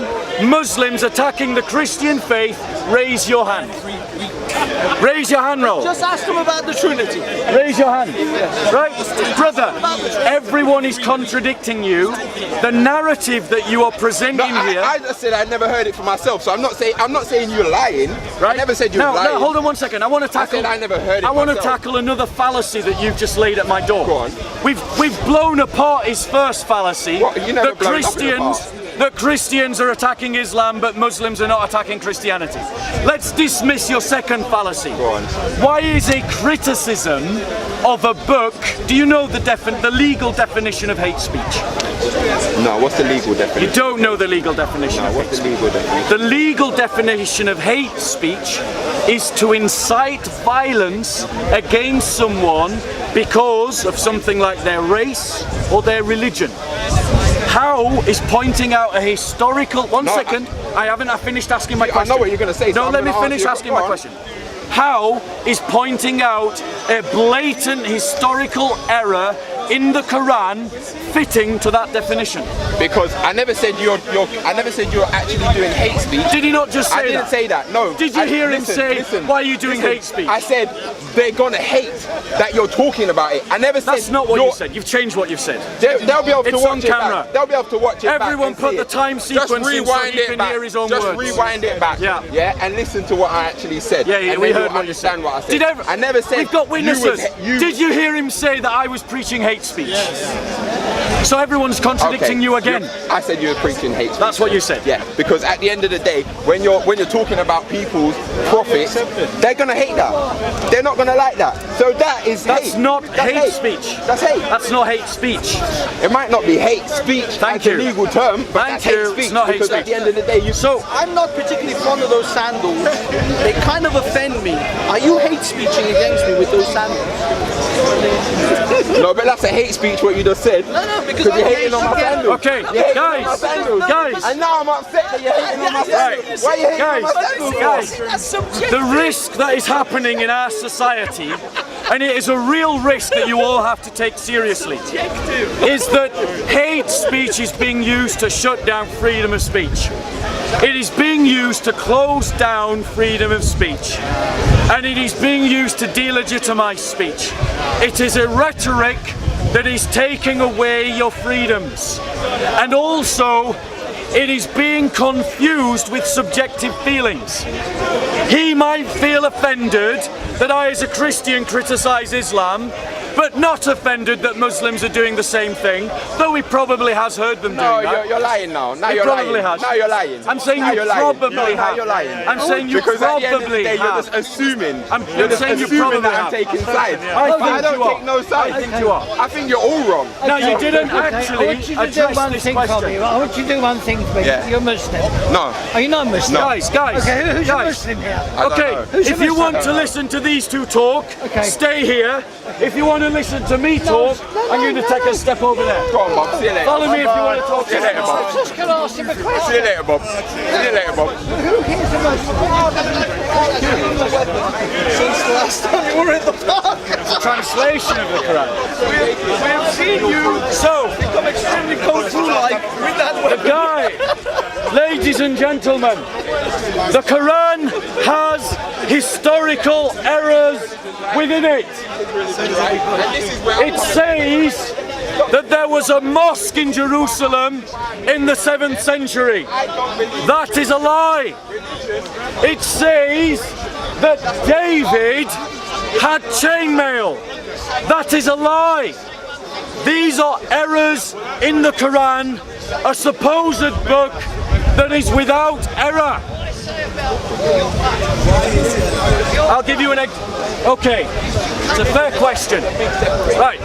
Muslims attacking the Christian faith, raise your hand. Raise your hand, Raul. Just ask them about the Trinity. Raise your hand. Right? Brother, everyone is contradicting you. The narrative that you are presenting here. I just said I never heard it for myself, so I'm not saying you're lying. Right? I never said you're lying. No, hold on one second. I want to tackle. I never heard it. I want to tackle another fallacy that you've just laid at my door. Go on. We've blown apart his first fallacy. What? You never blown that Christians are attacking Islam, but Muslims are not attacking Christianity. Let's dismiss your second fallacy. Go on. Why is a criticism of a book, do you know the legal definition of hate speech? No, what's the legal definition? You don't know the legal definition of hate speech. What's the legal definition? The legal definition of hate speech is to incite violence against someone because of something like their race or their religion. How is pointing out a historical... One second, I haven't finished asking my question. I know what you're going to say. No, let me finish asking my question. How is pointing out a blatant historical error in the Quran fitting to that definition? Because I never said you're actually doing hate speech. Did he not just say that? I didn't say that. No. Did you hear him say, why are you doing hate speech? I said they're gonna hate that you're talking about it. I never said. That's not what you said. You've changed what you've said. They'll be able to It's watch on it camera. back. They'll be able to watch it back. Everyone put the time sequence in so he can hear his own words. Just rewind it back. Yeah, and listen to what I actually said. Yeah, and we heard what you said. What I said. I never said. We've got witnesses. Did you hear him say that I was preaching hate speech? Yes. So everyone's contradicting you again. I said you were preaching hate speech. That's what you said. Yeah, because at the end of the day, when you're talking about people's profits, they're gonna hate that. They're not gonna like that. So that's not hate speech. That's hate. That's not hate speech. It might not be hate speech as a legal term, but that's hate speech. It's not hate speech. At the end of the day, So I'm not particularly fond of those sandals. They kind of offend me. Are you hate speeching against me with those sandals? No, but that's a hate speech what you just said. No, because you're hating on my sandals. Okay, guys. And now I'm upset that you're hating on my sandals. Why are you hating on my sandals? Guys, the risk that is happening in our society, and it is a real risk that you all have to take seriously, is that hate speech is being used to shut down freedom of speech. It is being used to close down freedom of speech. And it is being used to delegitimize speech. It is a rhetoric that is taking away your freedoms. And also, it is being confused with subjective feelings. He might feel offended that I as a Christian criticize Islam, but not offended that Muslims are doing the same thing, though he probably has heard them doing that. No, you're lying now. Now you're probably lying. has. Now you're lying. I'm saying now you probably have. You're lying. I'm saying you because probably at the end of the day, have. you're just assuming. I'm assuming saying you probably that have. I'm taking sides. I don't take no sides. I think you are. I think you're all wrong. No, you didn't actually address this question. I want you to do one thing for me. Yeah. You're Muslim. No. Are you not Muslim? No. Guys. Okay, who's a guys. Muslim here? Okay, if you want to listen to these two talk, stay here. If you want to listen to me talk, I'm going to take a step over there. Go on, Bob. See you later. Follow me if you want to talk. See you later, Bob. I'm just going to ask him a question. See you later, Bob. See you later, Bob. Who here's the Muslim? Since the last time you were in the park. It's a translation of the Quran. We have seen you become extremely cultural-like with that The guy, ladies and gentlemen, the Quran has historical errors within it. It says that there was a mosque in Jerusalem in the 7th century. That is a lie. It says that David had chainmail. That is a lie. These are errors in the Quran, a supposed book that is without error. I'll give you an okay, it's a fair question. Right.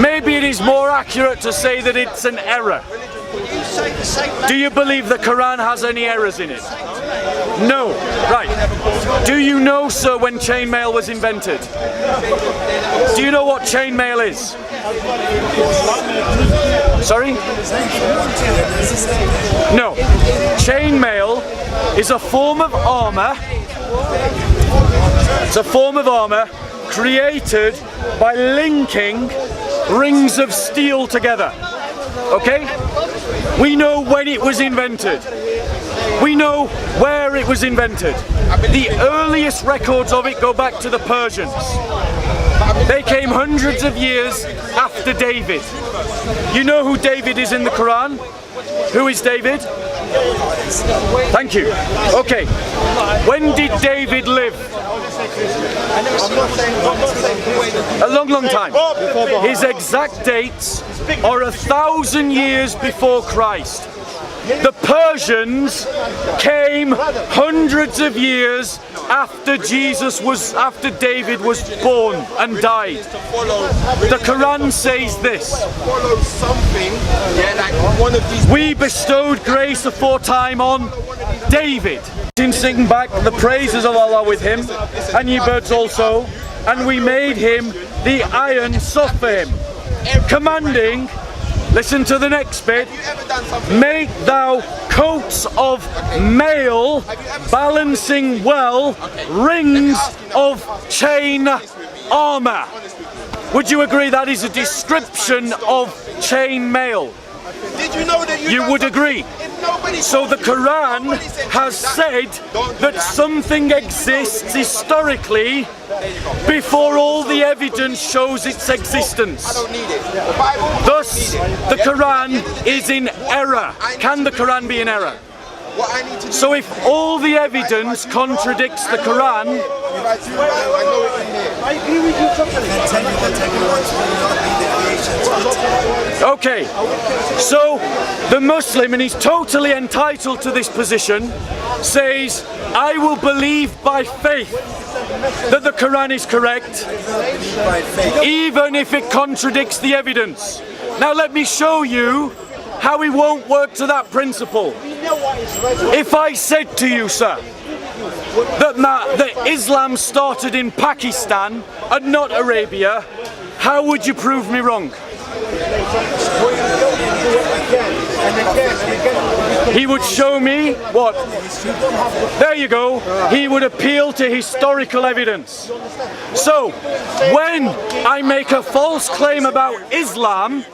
Maybe it is more accurate to say that it's an error. Do you believe the Quran has any errors in it? No. Right. Do you know, sir, when chainmail was invented? Do you know what chainmail is? Sorry? No. Chainmail is a form of armor. It's a form of armor created by linking rings of steel together. Okay? We know when it was invented. We know where it was invented. The earliest records of it go back to the Persians. They came hundreds of years after David. You know who David is in the Quran? Who is David? Thank you. Okay. When did David live? A long time. His exact dates are 1,000 years before Christ. The Persians came hundreds of years after David was born and died. The Quran says this: we bestowed grace aforetime on David, in singing back the praises of Allah with him, and ye birds also, and we made him the iron soft for him, commanding Listen to the next bit. Make thou coats of mail, balancing well, rings of chain armor. Would you agree that is a description of chain mail? Did you know that you would agree? So the Quran has said that something exists historically before all the evidence shows its existence. Thus, the Quran is in error. Can the Quran be in error? So if all the evidence contradicts the Quran, okay, so the Muslim, and he's totally entitled to this position, says, I will believe by faith that the Quran is correct, even if it contradicts the evidence. Now let me show you how he won't work to that principle. If I said to you, sir, that Islam started in Pakistan and not Arabia, how would you prove me wrong? He would show me what? There you go. He would appeal to historical evidence. So, when I make a false claim about Islam,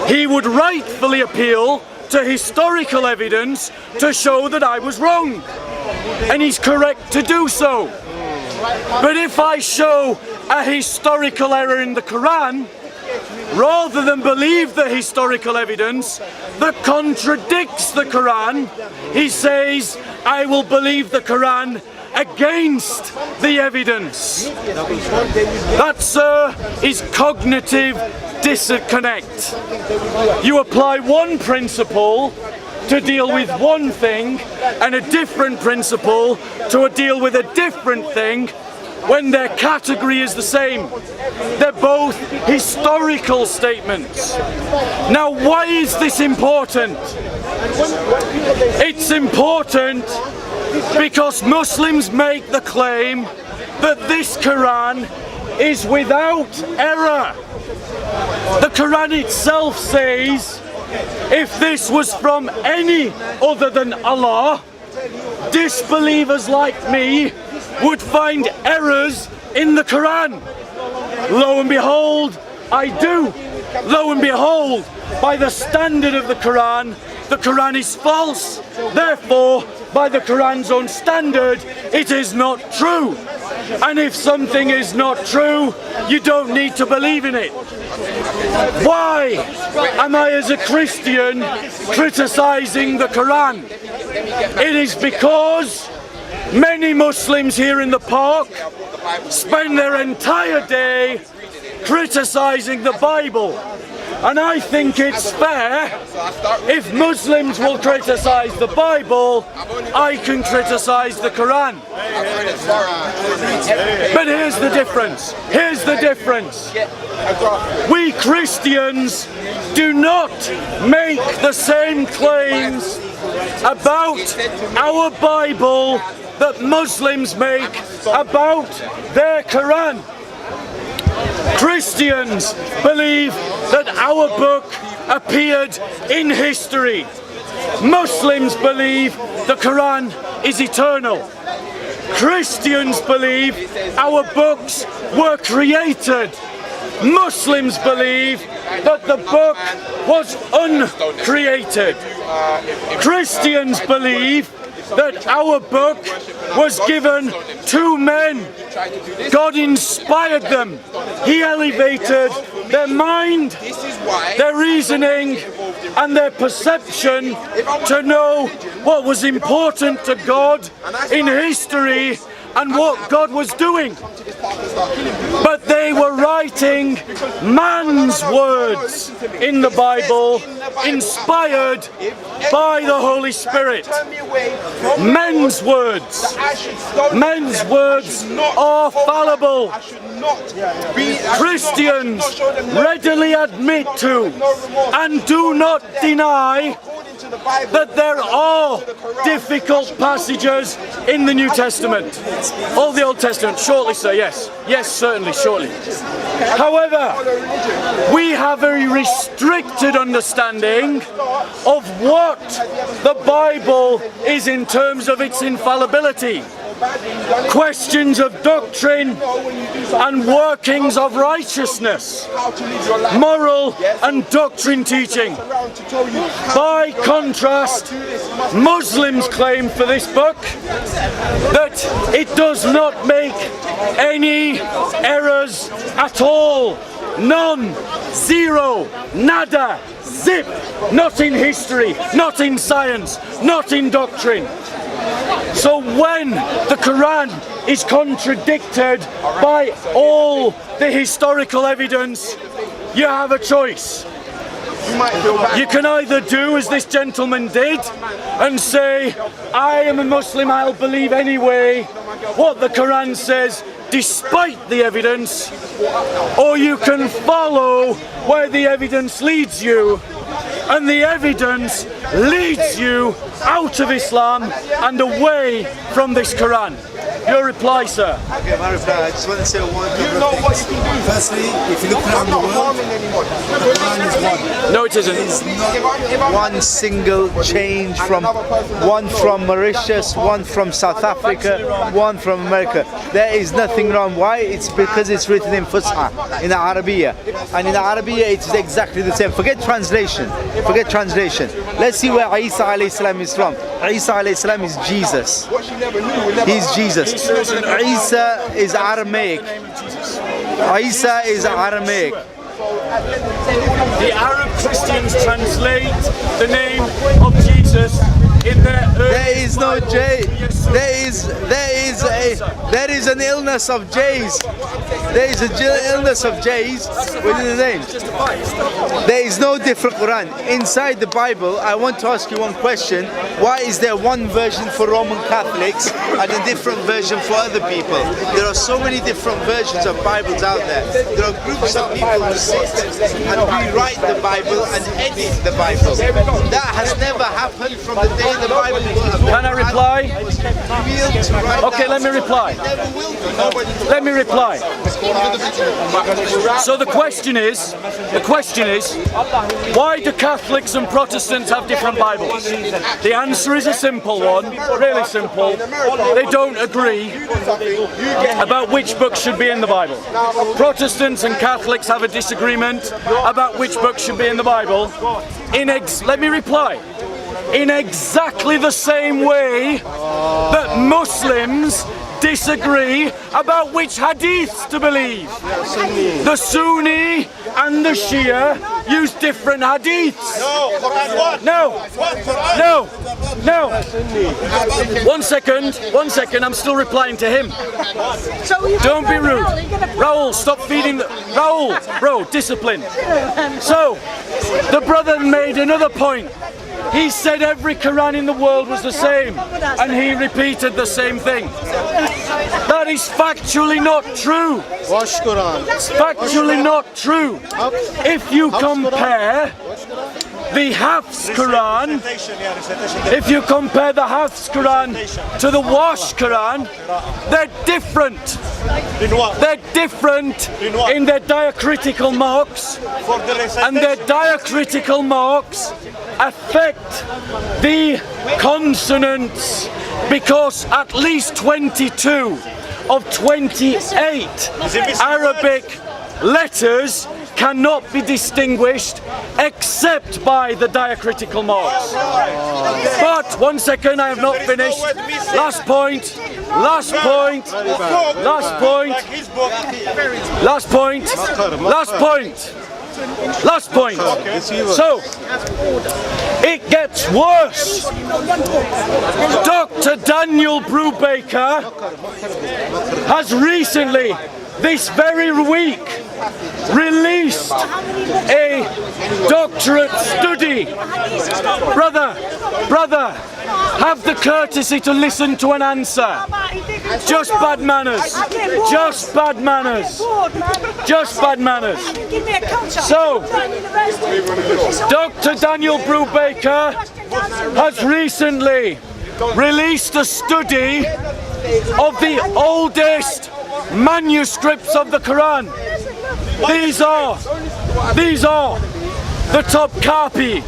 he would rightfully appeal to historical evidence to show that I was wrong. And he's correct to do so. But if I show a historical error in the Quran, rather than believe the historical evidence that contradicts the Quran, he says, I will believe the Quran against the evidence. That, sir, is cognitive disconnect. You apply one principle to deal with one thing and a different principle to deal with a different thing when their category is the same. They're both historical statements. Now, why is this important? It's important because Muslims make the claim that this Quran is without error. The Quran itself says, if this was from any other than Allah, disbelievers like me would find errors in the Quran. Lo and behold, I do. Lo and behold, by the standard of the Quran is false. Therefore, by the Quran's own standard, it is not true. And if something is not true, you don't need to believe in it. Why am I, as a Christian, criticizing the Quran? It is because many Muslims here in the park spend their entire day criticizing the Bible. And I think it's fair, if Muslims will criticize the Bible, I can criticize the Quran. But here's the difference. Here's the difference. We Christians do not make the same claims about our Bible that Muslims make about their Quran. Christians believe that our book appeared in history. Muslims believe the Quran is eternal. Christians believe our books were created. Muslims believe that the book was uncreated. Christians believe that our book was given to men. God inspired them. He elevated their mind, their reasoning, and their perception to know what was important to God in history and what God was doing. But they were writing man's words in the Bible, inspired by the Holy Spirit. Men's words. Men's words are fallible. Christians readily admit to and do not deny that there are difficult passages in the New Testament. All the Old Testament, shortly, sir, yes. Yes, certainly, shortly. However, we have a restricted understanding of what the Bible is in terms of its infallibility. Questions of doctrine and workings of righteousness, moral and doctrine teaching. By contrast, Muslims claim for this book that it does not make any errors at all. None, zero, nada, zip, not in history, not in science, not in doctrine. So when the Quran is contradicted by all the historical evidence, you have a choice. You can either do as this gentleman did and say, I am a Muslim, I'll believe anyway what the Quran says despite the evidence, or you can follow where the evidence leads you, and the evidence leads you out of Islam and away from this Quran. Your reply, sir. Okay, my reply. I just want to say one couple of things. Firstly, if you look around the world, the Quran is one. No, it isn't. It's not one single change from one from Mauritius, one from South Africa, one from America. There is nothing wrong. Why? It's because it's written in Fusha, in the Arabiya. And in the Arabiya, it's exactly the same. Forget translation. Forget translation. Let's see where Isa alayhi salam is from. Isa alayhi salam is Jesus. He's Jesus. Isa is Aramaic. Isa is Aramaic. The Arab Christians translate the name of Jesus in their There is no J. There is an illness of J's. There is an illness of J's within the name. There is no different Quran. Inside the Bible, I want to ask you one question. Why is there one version for Roman Catholics and a different version for other people? There are so many different versions of Bibles out there. There are groups of people who sit and rewrite the Bible and edit the Bible. That has never happened from the day the Bible was. Can I reply? Okay, let me reply. Let me reply. So the question is, why do Catholics and Protestants have different Bibles? The answer is a simple one, really simple. They don't agree about which book should be in the Bible. Protestants and Catholics have a disagreement about which book should be in the Bible. Let me reply. In exactly the same way that Muslims disagree about which hadiths to believe. The Sunni and the Shia use different hadiths. No. One second, I'm still replying to him. Don't be rude. Raul, stop feeding the... Raul, discipline. So, the brother made another point. He said every Quran in the world was the same, and he repeated the same thing. That is factually not true. Wash Quran. It's factually not true. If you compare the Hafs Quran, to the Wash Quran, they're different. They're different in their diacritical marks, and their diacritical marks affect the consonants, because at least 22 of 28 Arabic letters cannot be distinguished except by the diacritical marks. But one second, I have not finished. Last point. So, it gets worse. Dr. Daniel Brubaker has recently, this very week, released a doctorate study. Brother, have the courtesy to listen to an answer. Just bad manners. Just bad manners. Just bad manners. So, Dr. Daniel Brubaker has recently released a study of the oldest manuscripts of the Quran. These are the Topkapi,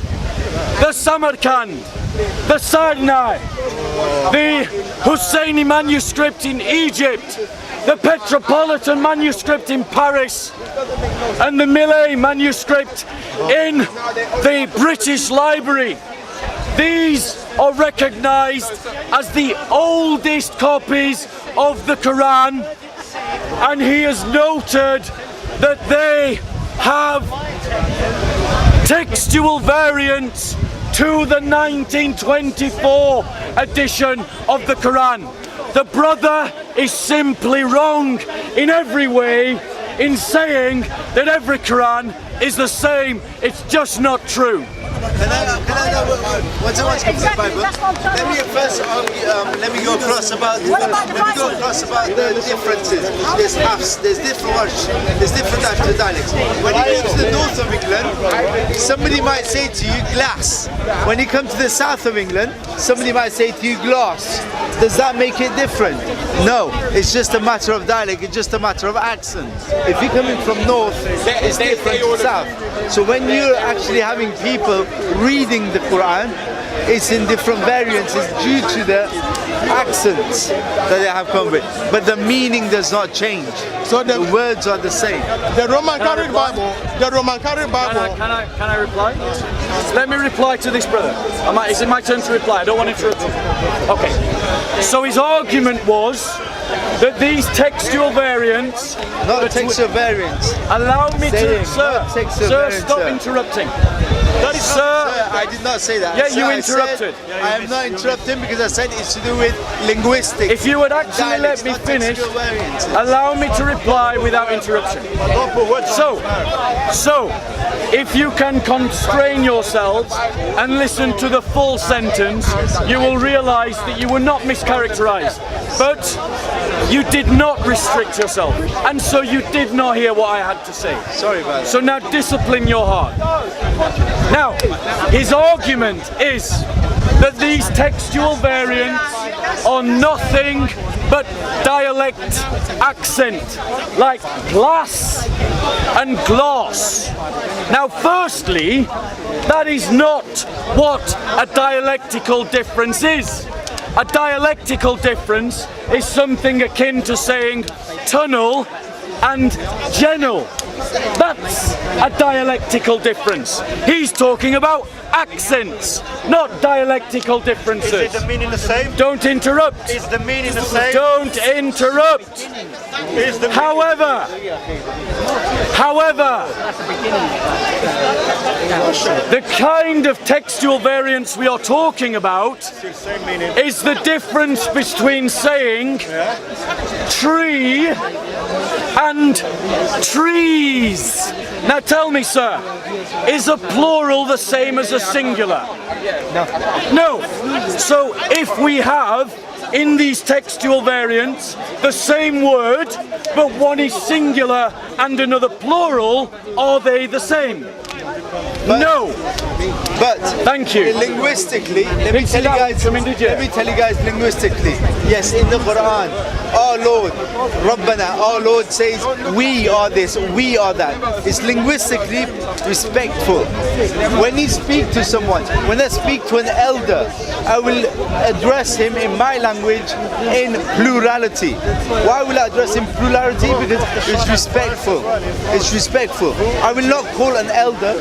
the Samarkand, the Sinai, the Husseini manuscript in Egypt, the Petropolitan manuscript in Paris, and the Millet manuscript in the British Library. These are recognized as the oldest copies of the Quran, and he has noted that they have textual variants to the 1924 edition of the Quran. The brother is simply wrong in every way in saying that every Quran is the same. It's just not true. Can I know what's the Bible? Let me go across about the differences. There's halves, there's different words, there's different types of dialects. When you go to the north of England, somebody might say to you glass. When you come to the south of England, somebody might say to you glass. Does that make it different? No, it's just a matter of dialect, it's just a matter of accent. If you're coming from north, it's different to south. So when you're actually having people reading the Quran, it's in different variants. It's due to the accents that they have come with, but the meaning does not change. So the words are the same. The Roman Catholic Bible. Can I reply? Let me reply to this brother. Is it my turn to reply? I don't want to interrupt him. Okay. So his argument was that these textual variants... Not textual variants. Allow me to... Sir, stop interrupting. Sir, I did not say that. Yeah, you interrupted. I am not interrupting because I said it's to do with linguistics. If you would actually let me finish, allow me to reply without interruption. So, if you can constrain yourselves and listen to the full sentence, you will realize that you were not mischaracterized. But you did not restrict yourself, and so you did not hear what I had to say. Sorry about that. So now discipline your heart. Now, his argument is that these textual variants are nothing but dialect accent, like glass and gloss. Now, firstly, that is not what a dialectical difference is. A dialectical difference is something akin to saying tunnel and gentle. That's a dialectical difference. He's talking about accents, not dialectical differences. Is the meaning the same? Don't interrupt. Is the meaning the same? Don't interrupt. However, the kind of textual variance we are talking about is the difference between saying tree and trees. Now tell me, sir, is a plural the same as a singular? No. So if we have in these textual variants the same word, but one is singular and another plural, are they the same? No. But thank you. Linguistically, let me tell you guys linguistically. Yes, in the Quran, our Lord, Rabbana, our Lord says, we are this, we are that. It's linguistically respectful. When you speak to someone, when I speak to an elder, I will address him in my language in plurality. Why will I address him plurality? Because it's respectful. It's respectful. I will not call an elder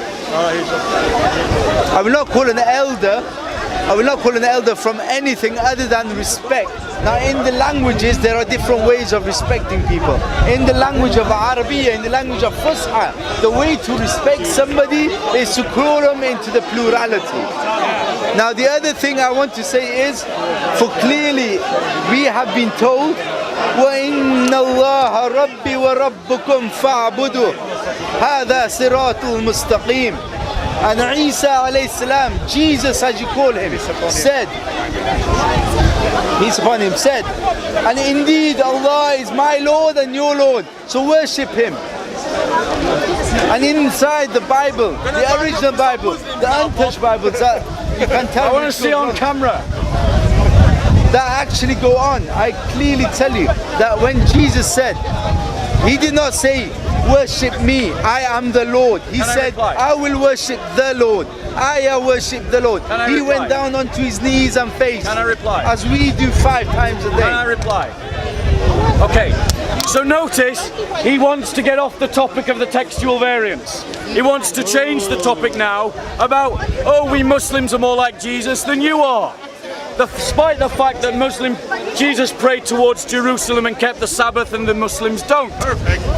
from anything other than respect. Now in the languages there are different ways of respecting people. In the language of Arabiya, in the language of Fusha, the way to respect somebody is to call them into the plurality. Now the other thing I want to say is, for clearly we have been told, وَإِنَّ اللَّهَ رَبِّي وَرَبُّكُمْ فَاعْبُدُوا هَذَا صِرَاطُ الْمُسْتَقِيمِ. And Isa alayhi salam, Jesus as you call him, said, peace upon him, said, and indeed Allah is my Lord and your Lord, so worship him. And inside the Bible, the original Bible, the untouched Bibles, that you can tell. I want to see on camera. That actually go on. I clearly tell you that when Jesus said, he did not say, worship me, I am the Lord. He said, I will worship the Lord. I worship the Lord. He went down onto his knees and face. Can I reply? As we do 5 times a day. Can I reply? Okay, so notice he wants to get off the topic of the textual variants. He wants to change the topic now about, oh, we Muslims are more like Jesus than you are. Despite the fact that Jesus prayed towards Jerusalem and kept the Sabbath and the Muslims don't.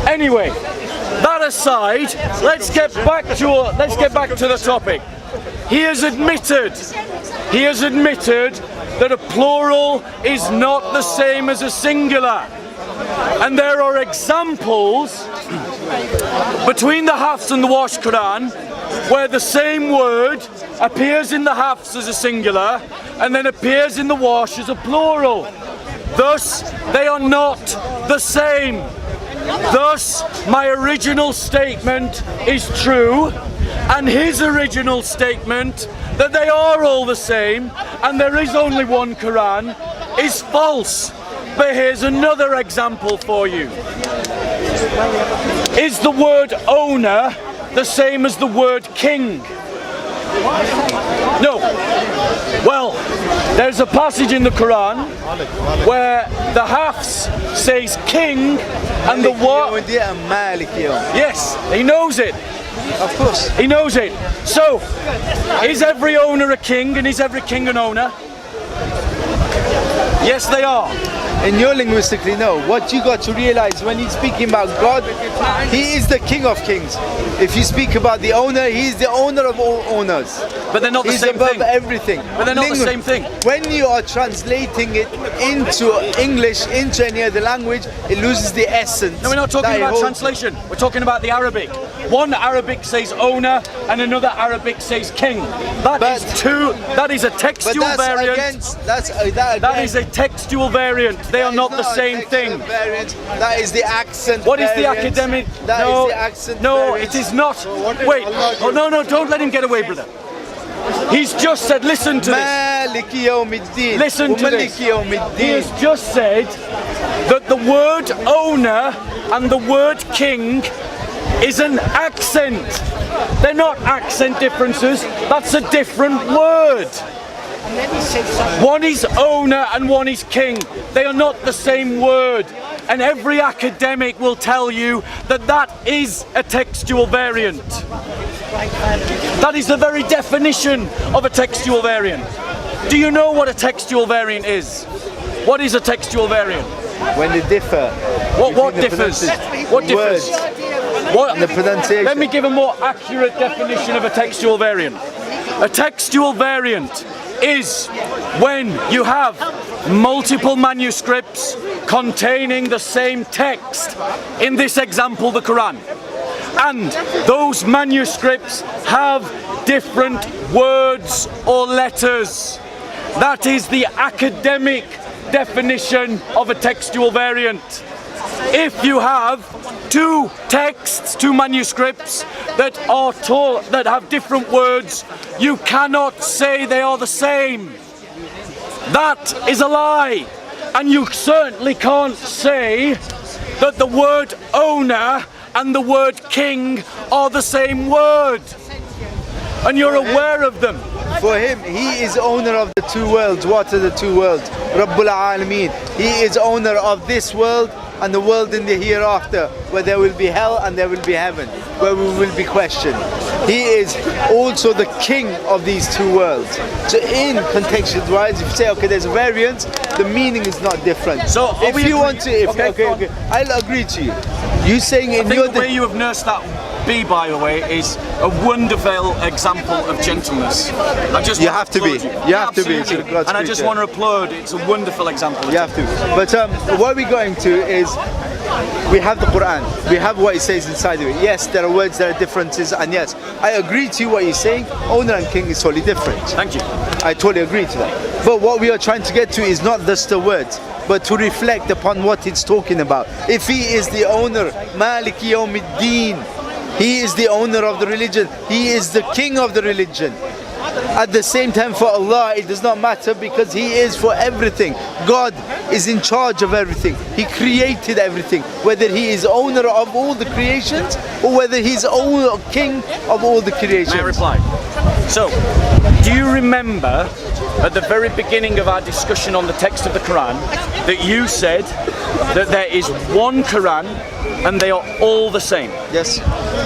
Anyway, that aside, let's get back to the topic. He has admitted that a plural is not the same as a singular. And there are examples between the Hafs and the Wash Quran where the same word appears in the Hafs as a singular and then appears in the Wash as a plural. Thus, they are not the same. Thus, my original statement is true, and his original statement that they are all the same and there is only one Quran is false. But here's another example for you. Is the word owner the same as the word king? No. Well, there's a passage in the Quran where the Hafs says king and the what? Yes, he knows it. Of course. He knows it. So, is every owner a king and is every king an owner? Yes, they are. In your linguistically, no. What you got to realize when he's speaking about God, he is the King of Kings. If you speak about the owner, he is the owner of all owners. But they're not the same thing. He's above everything. But they're not the same thing. When you are translating it into English, into any other language, it loses the essence. No, we're not talking about translation. We're talking about the Arabic. One Arabic says owner and another Arabic says king. That is a textual variant. That is a textual variant. They are not the same thing. That is the accent. What is the academic? No, it is not. Wait. Oh no, don't let him get away, brother. He's just said, listen to this. Listen to this. He has just said that the word owner and the word king is an accent. They're not accent differences. That's a different word. One is owner and one is king. They are not the same word. And every academic will tell you that that is a textual variant. That is the very definition of a textual variant. Do you know what a textual variant is? What is a textual variant? When they differ. What differs? What differs? What? The pronunciation. Let me give a more accurate definition of a textual variant. A textual variant is when you have multiple manuscripts containing the same text, in this example the Quran, and those manuscripts have different words or letters. That is the academic definition of a textual variant. If you have two texts, two manuscripts that are taught, that have different words, you cannot say they are the same. That is a lie. And you certainly can't say that the word owner and the word king are the same word. And you're aware of them. For him, he is owner of the two worlds. What are the two worlds? Rabbul Alameen. He is owner of this world and the world in the hereafter, where there will be hell and there will be heaven, where we will be questioned. He is also the king of these two worlds. So in contextual wise, if you say, okay, there's a variance, the meaning is not different. So if you want to, okay, I'll agree to you. You saying in your... the way you have nursed that B, by the way, is a wonderful example of gentleness. You have to be. You have to be. And I just want to applaud. It's a wonderful example. You have to. But what we're going to is, we have the Quran. We have what it says inside of it. Yes, there are words, there are differences, and yes, I agree to what you're saying. Owner and king is totally different. Thank you. I totally agree to that. But what we are trying to get to is not just the words, but to reflect upon what it's talking about. If he is the owner, Maliki Yawmiddin, he is the owner of the religion, he is the king of the religion. At the same time, for Allah, it does not matter, because he is for everything. God is in charge of everything. He created everything, whether he is owner of all the creations or whether he's owner, king of all the creations. May I reply? So, do you remember at the very beginning of our discussion on the text of the Quran that you said that there is one Quran and they are all the same? Yes.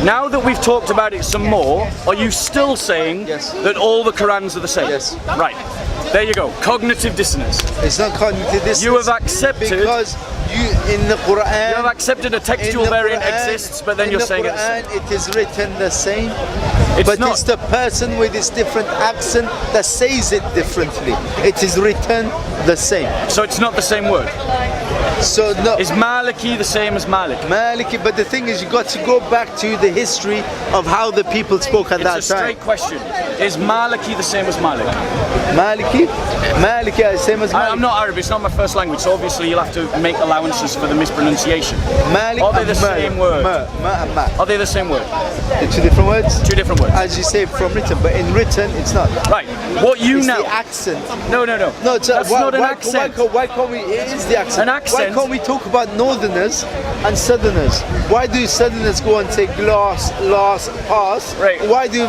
Now that we've talked about it some more, are you still saying that all the Qurans are the same? Yes. Right. There you go. Cognitive dissonance. It's not cognitive dissonance. You have accepted, because you in the Quran. You have accepted a textual variant exists, but then you're saying it's the same. It is written the same. It's not. It's the person with this different accent that says it differently. It is written the same. So it's not the same word. So no. Is Maliki the same as Malik? Maliki, but the thing is, you got to go back to the history of how the people spoke at that time. It's a straight question. Is Maliki the same as Malik? Maliki? Maliki is the same as Malik. I'm not Arab, it's not my first language, so obviously you'll have to make allowances for the mispronunciation. Malik. Are they the same word? Are they the same word? They're two different words? Two different words. As you say, from written, but in written, it's not. Right. What you it's know. the accent. No. No, it's that's not an accent. Why can't we? It is the accent. An accent. Why can't we talk about northerners and southerners? Why do southerners go and say glass, pass? Right. Why do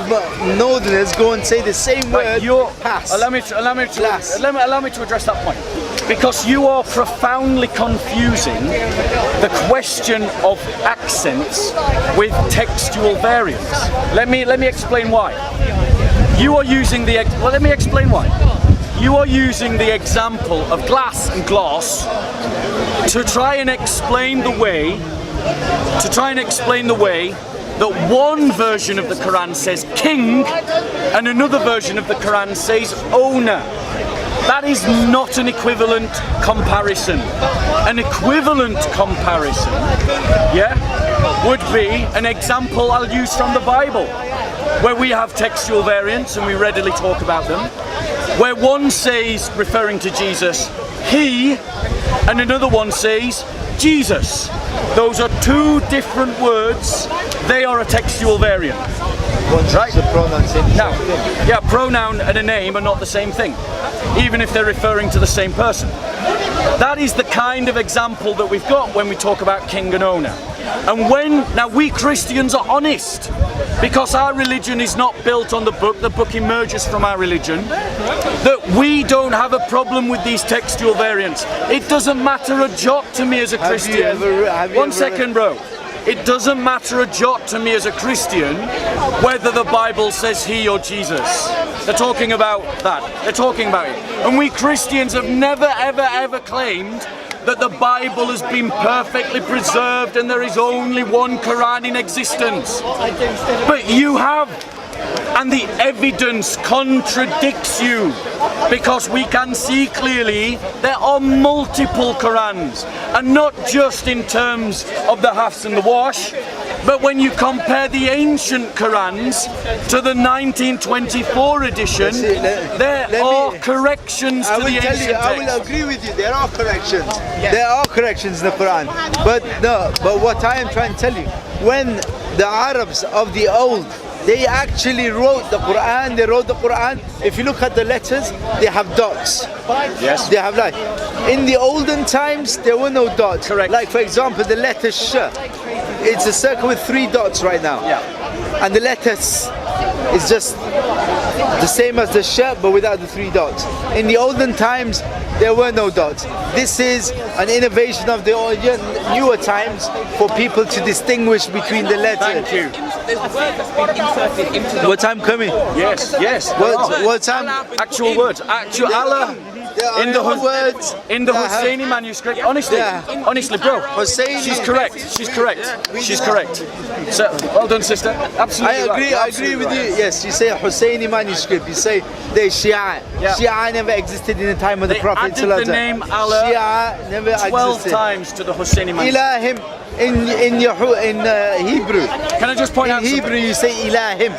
northerners go and say the same word? Pass. Allow me to address that point. Because you are profoundly confusing the question of accents with textual variants. Let me explain why. You are using the let me explain why. You are using the example of glass and gloss to try and explain the way that one version of the Quran says king and another version of the Quran says owner. That is not an equivalent comparison. An equivalent comparison, would be an example I'll use from the Bible, where we have textual variants and we readily talk about them, where one says, referring to Jesus, he, and another one says, Jesus. Those are two different words. They are a textual variant. Right? Now, pronoun and a name are not the same thing, even if they're referring to the same person. That is the kind of example that we've got when we talk about king and owner. And now we Christians are honest, because our religion is not built on the book emerges from our religion, that we don't have a problem with these textual variants. It doesn't matter a jot to me as a Christian. One second, bro. It doesn't matter a jot to me as a Christian whether the Bible says he or Jesus. They're talking about that. They're talking about it. And we Christians have never, ever, ever claimed that the Bible has been perfectly preserved and there is only one Quran in existence. But you have. And the evidence contradicts you, because we can see clearly there are multiple Qurans, and not just in terms of the Hafs and the Wash, but when you compare the ancient Qurans to the 1924 edition, there are corrections to the ancient text. I will agree with you, there are corrections. There are corrections in the Quran. But what I am trying to tell you, when the Arabs of the old, they actually wrote the Quran, if you look at the letters, they have dots. Yes. They have like, in the olden times, there were no dots. Correct. Like for example, the letter Sh, it's a circle with 3 dots right now. Yeah. And the letter S is just the same as the Sh, but without the 3 dots. In the olden times, there were no dots. This is an innovation of the newer times for people to distinguish between the letters. Thank you. There's a word that's been inserted into the What time coming? Yes. What time? Actual words. Actual Allah. in the Husseini manuscript, honestly, bro, she's correct. She's correct. So, well done, sister. Absolutely. I agree with you. Yes, you say Husseini manuscript. You say the Shia. Yeah. Shia never existed in the time of the Prophet. They added the name Allah Shia never 12 existed. times to the Husseini manuscript. Ilahim in Hebrew. Can I just point out in Hebrew you say Ilahim.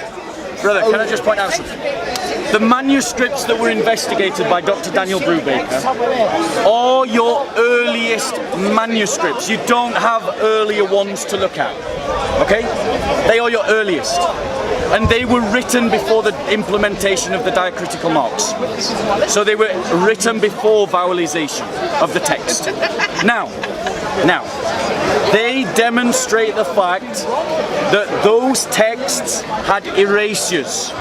Brother, can I just point out something? The manuscripts that were investigated by Dr. Daniel Brubaker are your earliest manuscripts. You don't have earlier ones to look at. Okay? They are your earliest. And they were written before the implementation of the diacritical marks. So they were written before vowelization of the text. Now, they demonstrate the fact that those texts had erasures.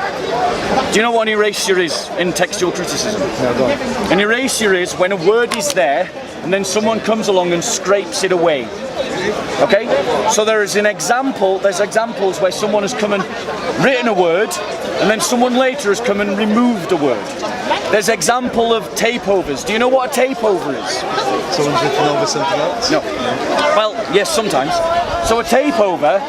Do you know what an erasure is in textual criticism? No, go on. An erasure is when a word is there and then someone comes along and scrapes it away. Okay? So there's examples where someone has come and written a word and then someone later has come and removed a word. There's example of tapeovers. Do you know what a tapeover is? Someone's written over something else? No. Well, yes, sometimes. So a tapeover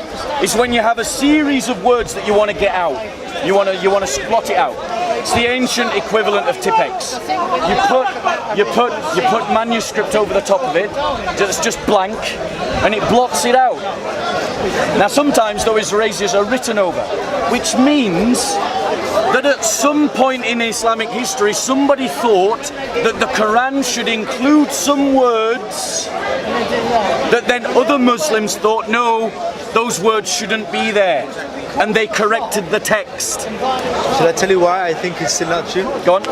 is when you have a series of words that you want to get out. You want to splot it out. It's the ancient equivalent of Tipex. You put manuscript over the top of it. It's just blank, and it blots it out. Now sometimes those erasures are written over, which means that at some point in Islamic history somebody thought that the Quran should include some words that then other Muslims thought no, those words shouldn't be there, and they corrected the text. Should I tell you why I think it's still not true? Go on.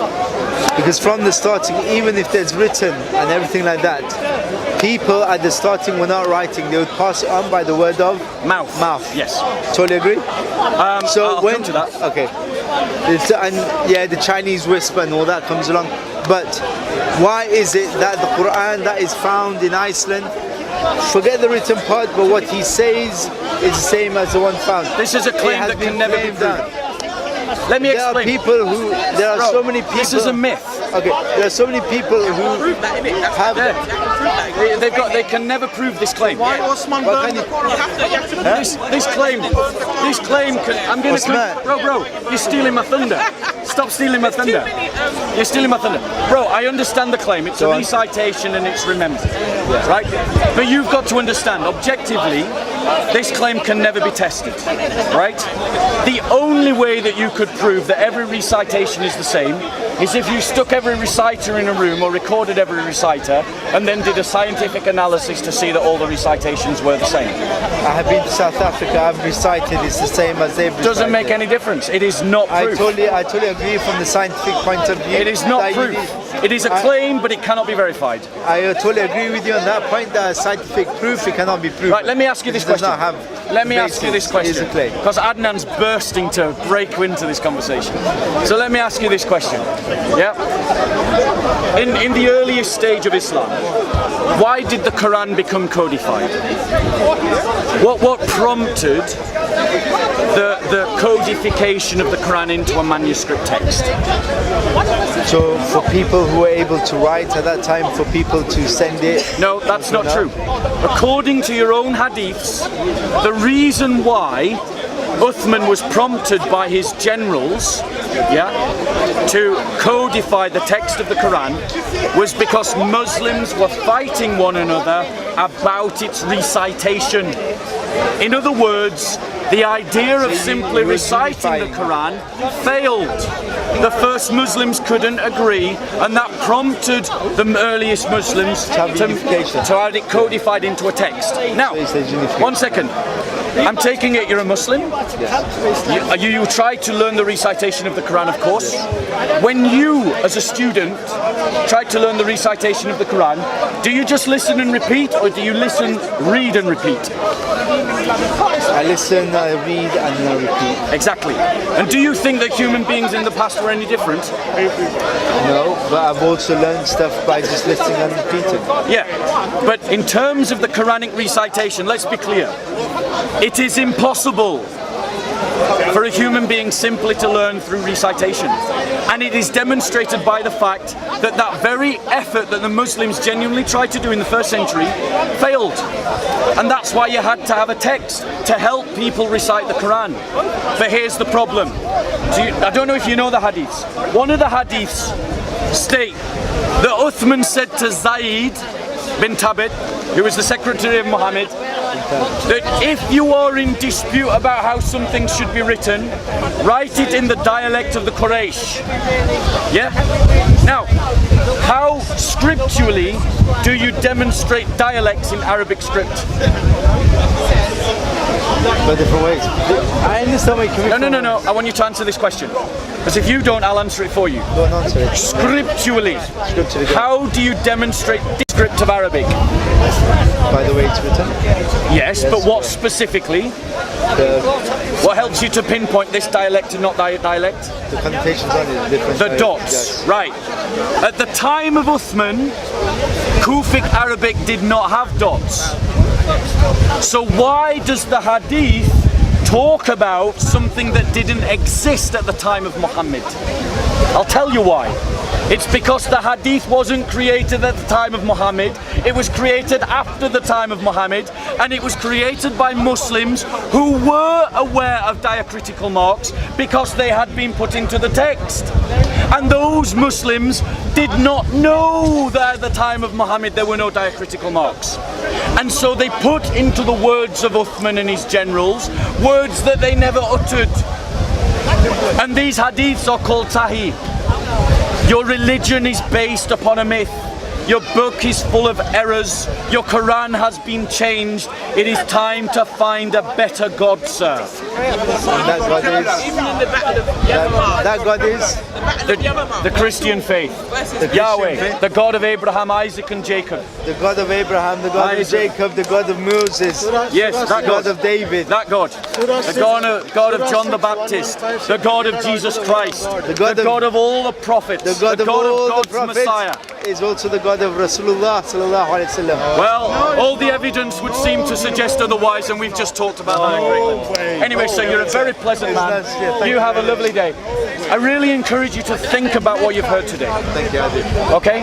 Because from the starting, even if there's written and everything like that, people at the starting were not writing, they would pass it on by the word of mouth. Yes. Totally agree? So I'll when come to that. Okay. And yeah, the Chinese whisper and all that comes along. But why is it that the Quran that is found in Iceland, forget the written part, but what he says is the same as the one found? This is a claim that can never be proved. Let me explain. There are so many people. This is a myth. Okay, there are so many people who have. They can never prove this claim. Why Osman burned the Quran? This claim. I'm going to. Bro, you're stealing my thunder. Stop stealing my thunder. You're stealing my thunder, bro. I understand the claim. It's a recitation and it's remembered, right? But you've got to understand, objectively, this claim can never be tested, right? The only way that you could prove that every recitation is the same is if you stuck every reciter in a room or recorded every reciter and then did a scientific analysis to see that all the recitations were the same. I have been to South Africa, I've recited, it's the same as they've recited. Doesn't make any difference. It is not proof. I totally agree from the scientific point of view. It is not proof. It is a claim, but it cannot be verified. I totally agree with you on that point, that scientific proof, it cannot be proved. Right, let me ask you this question. Let me ask you this question. Because Adnan's bursting to break into this conversation. So let me ask you this question. Yeah? In the earliest stage of Islam, why did the Quran become codified? What prompted the codification of the Quran into a manuscript text? So for people who were able to write at that time, for people to send it? No, that's not true. According to your own hadiths, the reason why Uthman was prompted by his generals to codify the text of the Quran was because Muslims were fighting one another about its recitation. In other words, the idea of simply reciting the Quran failed. The first Muslims couldn't agree, and that prompted the earliest Muslims to have it codified into a text. Now, 1 second. I'm taking it you're a Muslim? Yes. You tried to learn the recitation of the Quran, of course. When you, as a student, tried to learn the recitation of the Quran, do you just listen and repeat, or do you listen, read and repeat? I listen, I read and I repeat. Exactly. And do you think that human beings in the past were any different? No, but I've also learned stuff by just listening and repeating. Yeah, but in terms of the Quranic recitation, let's be clear. It is impossible for a human being simply to learn through recitation. And it is demonstrated by the fact that that very effort that the Muslims genuinely tried to do in the first century failed. And that's why you had to have a text to help people recite the Quran. But here's the problem. I don't know if you know the hadiths. One of the hadiths state that Uthman said to Zayd bin Thabit, who was the secretary of Muhammad, that if you are in dispute about how something should be written, write it in the dialect of the Quraysh. Yeah? Now, how scripturally do you demonstrate dialects in Arabic script? By different ways. I understand where you're coming from. No. I want you to answer this question. Because if you don't, I'll answer it for you. Don't answer it. Scripturally, how do you demonstrate the script of Arabic? By the way it's written? Yes, but what specifically? What helps you to pinpoint this dialect and not dialect? The connotations on it, different. The dots, right. At the time of Uthman, Kufic Arabic did not have dots. So why does the hadith talk about something that didn't exist at the time of Muhammad? I'll tell you why. It's because the hadith wasn't created at the time of Muhammad, it was created after the time of Muhammad, and it was created by Muslims who were aware of diacritical marks because they had been put into the text. And those Muslims did not know that at the time of Muhammad there were no diacritical marks. And so they put into the words of Uthman and his generals words that they never uttered. And these hadiths are called Sahih. Your religion is based upon a myth. Your book is full of errors. Your Quran has been changed. It is time to find a better God, sir. That God is the Christian faith. Yahweh, the God of Abraham, Isaac and Jacob. The God of Abraham, the God of Jacob, the God of Moses. Yes, that God of David. That God. The God of John the Baptist. The God of Jesus Christ. The God of all the prophets. The God of all the prophets Messiah. Is also the God of Rasulullah sallallahu alaihi wasallam. Well, all the evidence would seem to suggest otherwise, and we've just talked about that in Greenland. Anyway, so you're a very pleasant man. You have a lovely day. I really encourage you to think about what you've heard today. Thank you, Adi. Okay?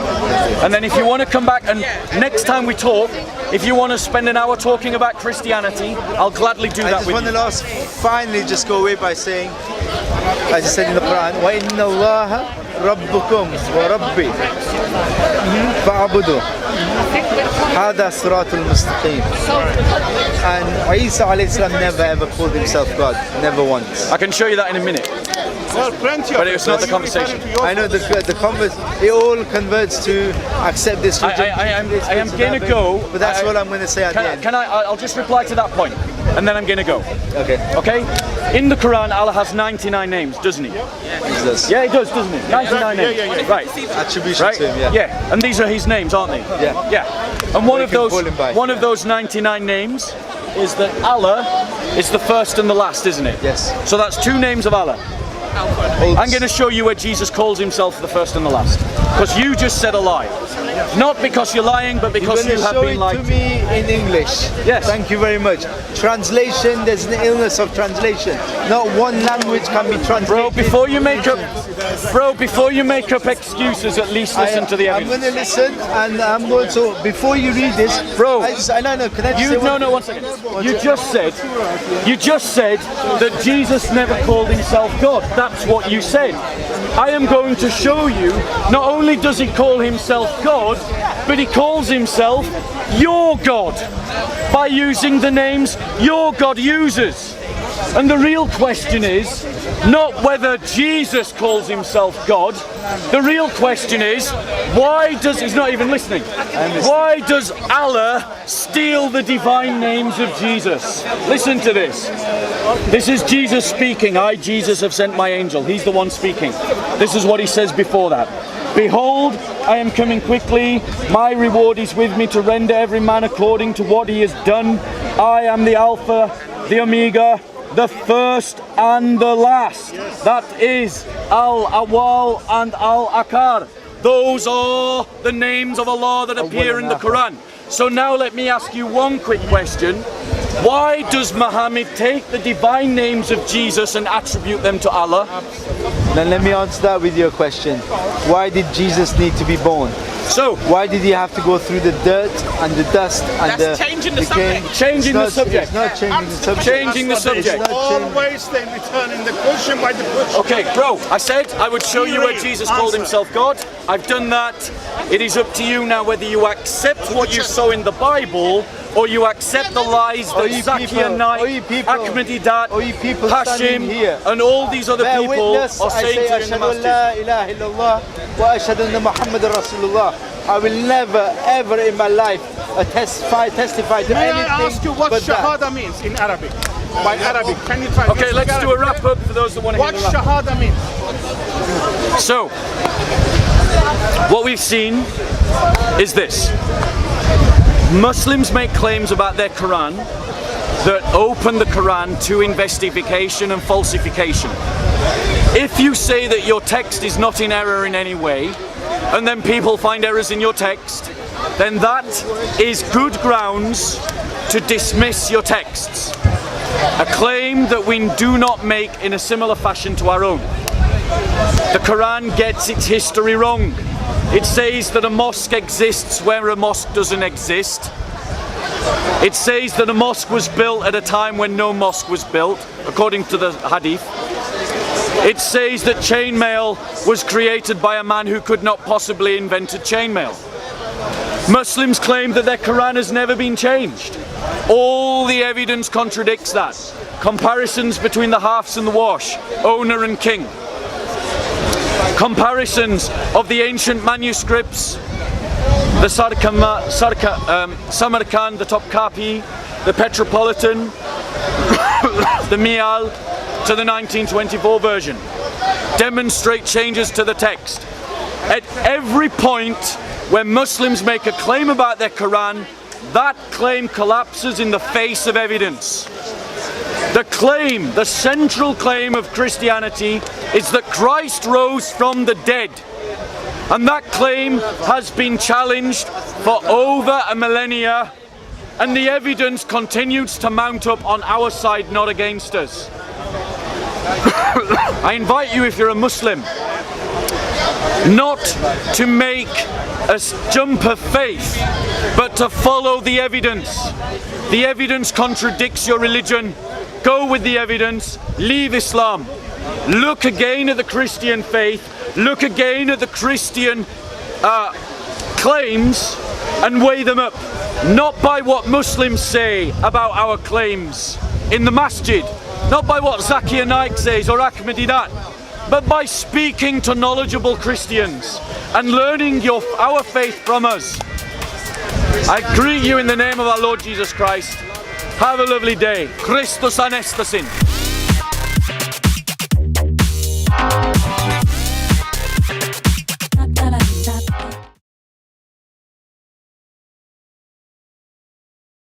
And then if you want to come back and next time we talk, if you want to spend an hour talking about Christianity, I'll gladly do that with you. I just want to finally just go away by saying, as it said in the Quran, وَإِنَّ اللَّهَ رَبُّكُمْ وَرَبِّي فَاعْبُدُوا هَذَا صِرَاطُ الْمُسْتَقِيمِ. And Isa alayhi salam never ever called himself God, never once. I can show you that in a minute. But it's not the conversation. I know the it all converts to accept this religion. I am going to go. But that's what I'm going to say at the end. I'll just reply to that point, and then I'm going to go. Okay. Okay? In the Quran, Allah has 99 names, doesn't he? He does. Yeah, he does, doesn't he? 99 names. Yeah. Right. Attribution to him, Yeah. And these are his names, aren't they? Yeah. Yeah. And one of those 99 names is that Allah is the first and the last, isn't it? Yes. So that's two names of Allah. I'm going to show you where Jesus calls himself the first and the last. Because you just said a lie. Not because you're lying, but because you have been lied to me in English. Yes. Thank you very much. Translation, there's an illness of translation. Not one language can be translated. Bro, before you make up excuses, at least listen to the evidence. I'm going to listen, and I'm going to, before you read this, bro, one second. You just said that Jesus never called himself God. That's what you said. I am going to show you, not only does he call himself God, but he calls himself your God by using the names your God uses. And the real question is not whether Jesus calls himself God. The real question is, he's not even listening. Why does Allah steal the divine names of Jesus? Listen to this. This is Jesus speaking. I, Jesus, have sent my angel. He's the one speaking. This is what he says before that. Behold, I am coming quickly. My reward is with me to render every man according to what he has done. I am the Alpha, the Omega, the first and the last. That is Al-Awwal and Al-Akhir. Those are the names of Allah that appear in the Quran. So now let me ask you one quick question. Why does Muhammad take the divine names of Jesus and attribute them to Allah? Then let me answer that with your question. Why did Jesus need to be born? So, why did he have to go through the dirt and the dust and That's changing the subject. Changing the subject. It's not changing the subject. Changing the subject. Always they returning the question by the question. Okay, bro, I said I would show you where Jesus called himself God. I've done that. It is up to you now whether you accept what you saw in the Bible or you accept the lies that Zakir Naik, Ahmadidat, Hashim, and all these other people are saying to you in the masjid. I will never, ever in my life testify to May anything. I ask you what but shahada that. means in Arabic? By Arabic, can you try? Okay, let's do a wrap up for those that want to hear What the wrap up. shahada means? So, what we've seen is this. Muslims make claims about their Quran that open the Quran to investigation and falsification. If you say that your text is not in error in any way, and then people find errors in your text, then that is good grounds to dismiss your texts. A claim that we do not make in a similar fashion to our own. The Quran gets its history wrong. It says that a mosque exists where a mosque doesn't exist. It says that a mosque was built at a time when no mosque was built, according to the hadith. It says that chainmail was created by a man who could not possibly invented chainmail. Muslims claim that their Quran has never been changed. All the evidence contradicts that. Comparisons between the halves and the wash, owner and king. Comparisons of the ancient manuscripts, the Samarkand, the Topkapi, the Petropolitan, the Mial, to the 1924 version, demonstrate changes to the text. At every point where Muslims make a claim about their Quran, that claim collapses in the face of evidence. The claim, the central claim of Christianity is that Christ rose from the dead. And that claim has been challenged for over a millennia, and the evidence continues to mount up on our side, not against us. I invite you, if you're a Muslim, not to make a jump of faith, but to follow the evidence. The evidence contradicts your religion. Go with the evidence, leave Islam. Look again at the Christian faith, look again at the Christian claims and weigh them up. Not by what Muslims say about our claims in the masjid, not by what Zakir Naik says or Ahmadidat, but by speaking to knowledgeable Christians and learning our faith from us. I greet you in the name of our Lord Jesus Christ. Have a lovely day. Christus Anestasin.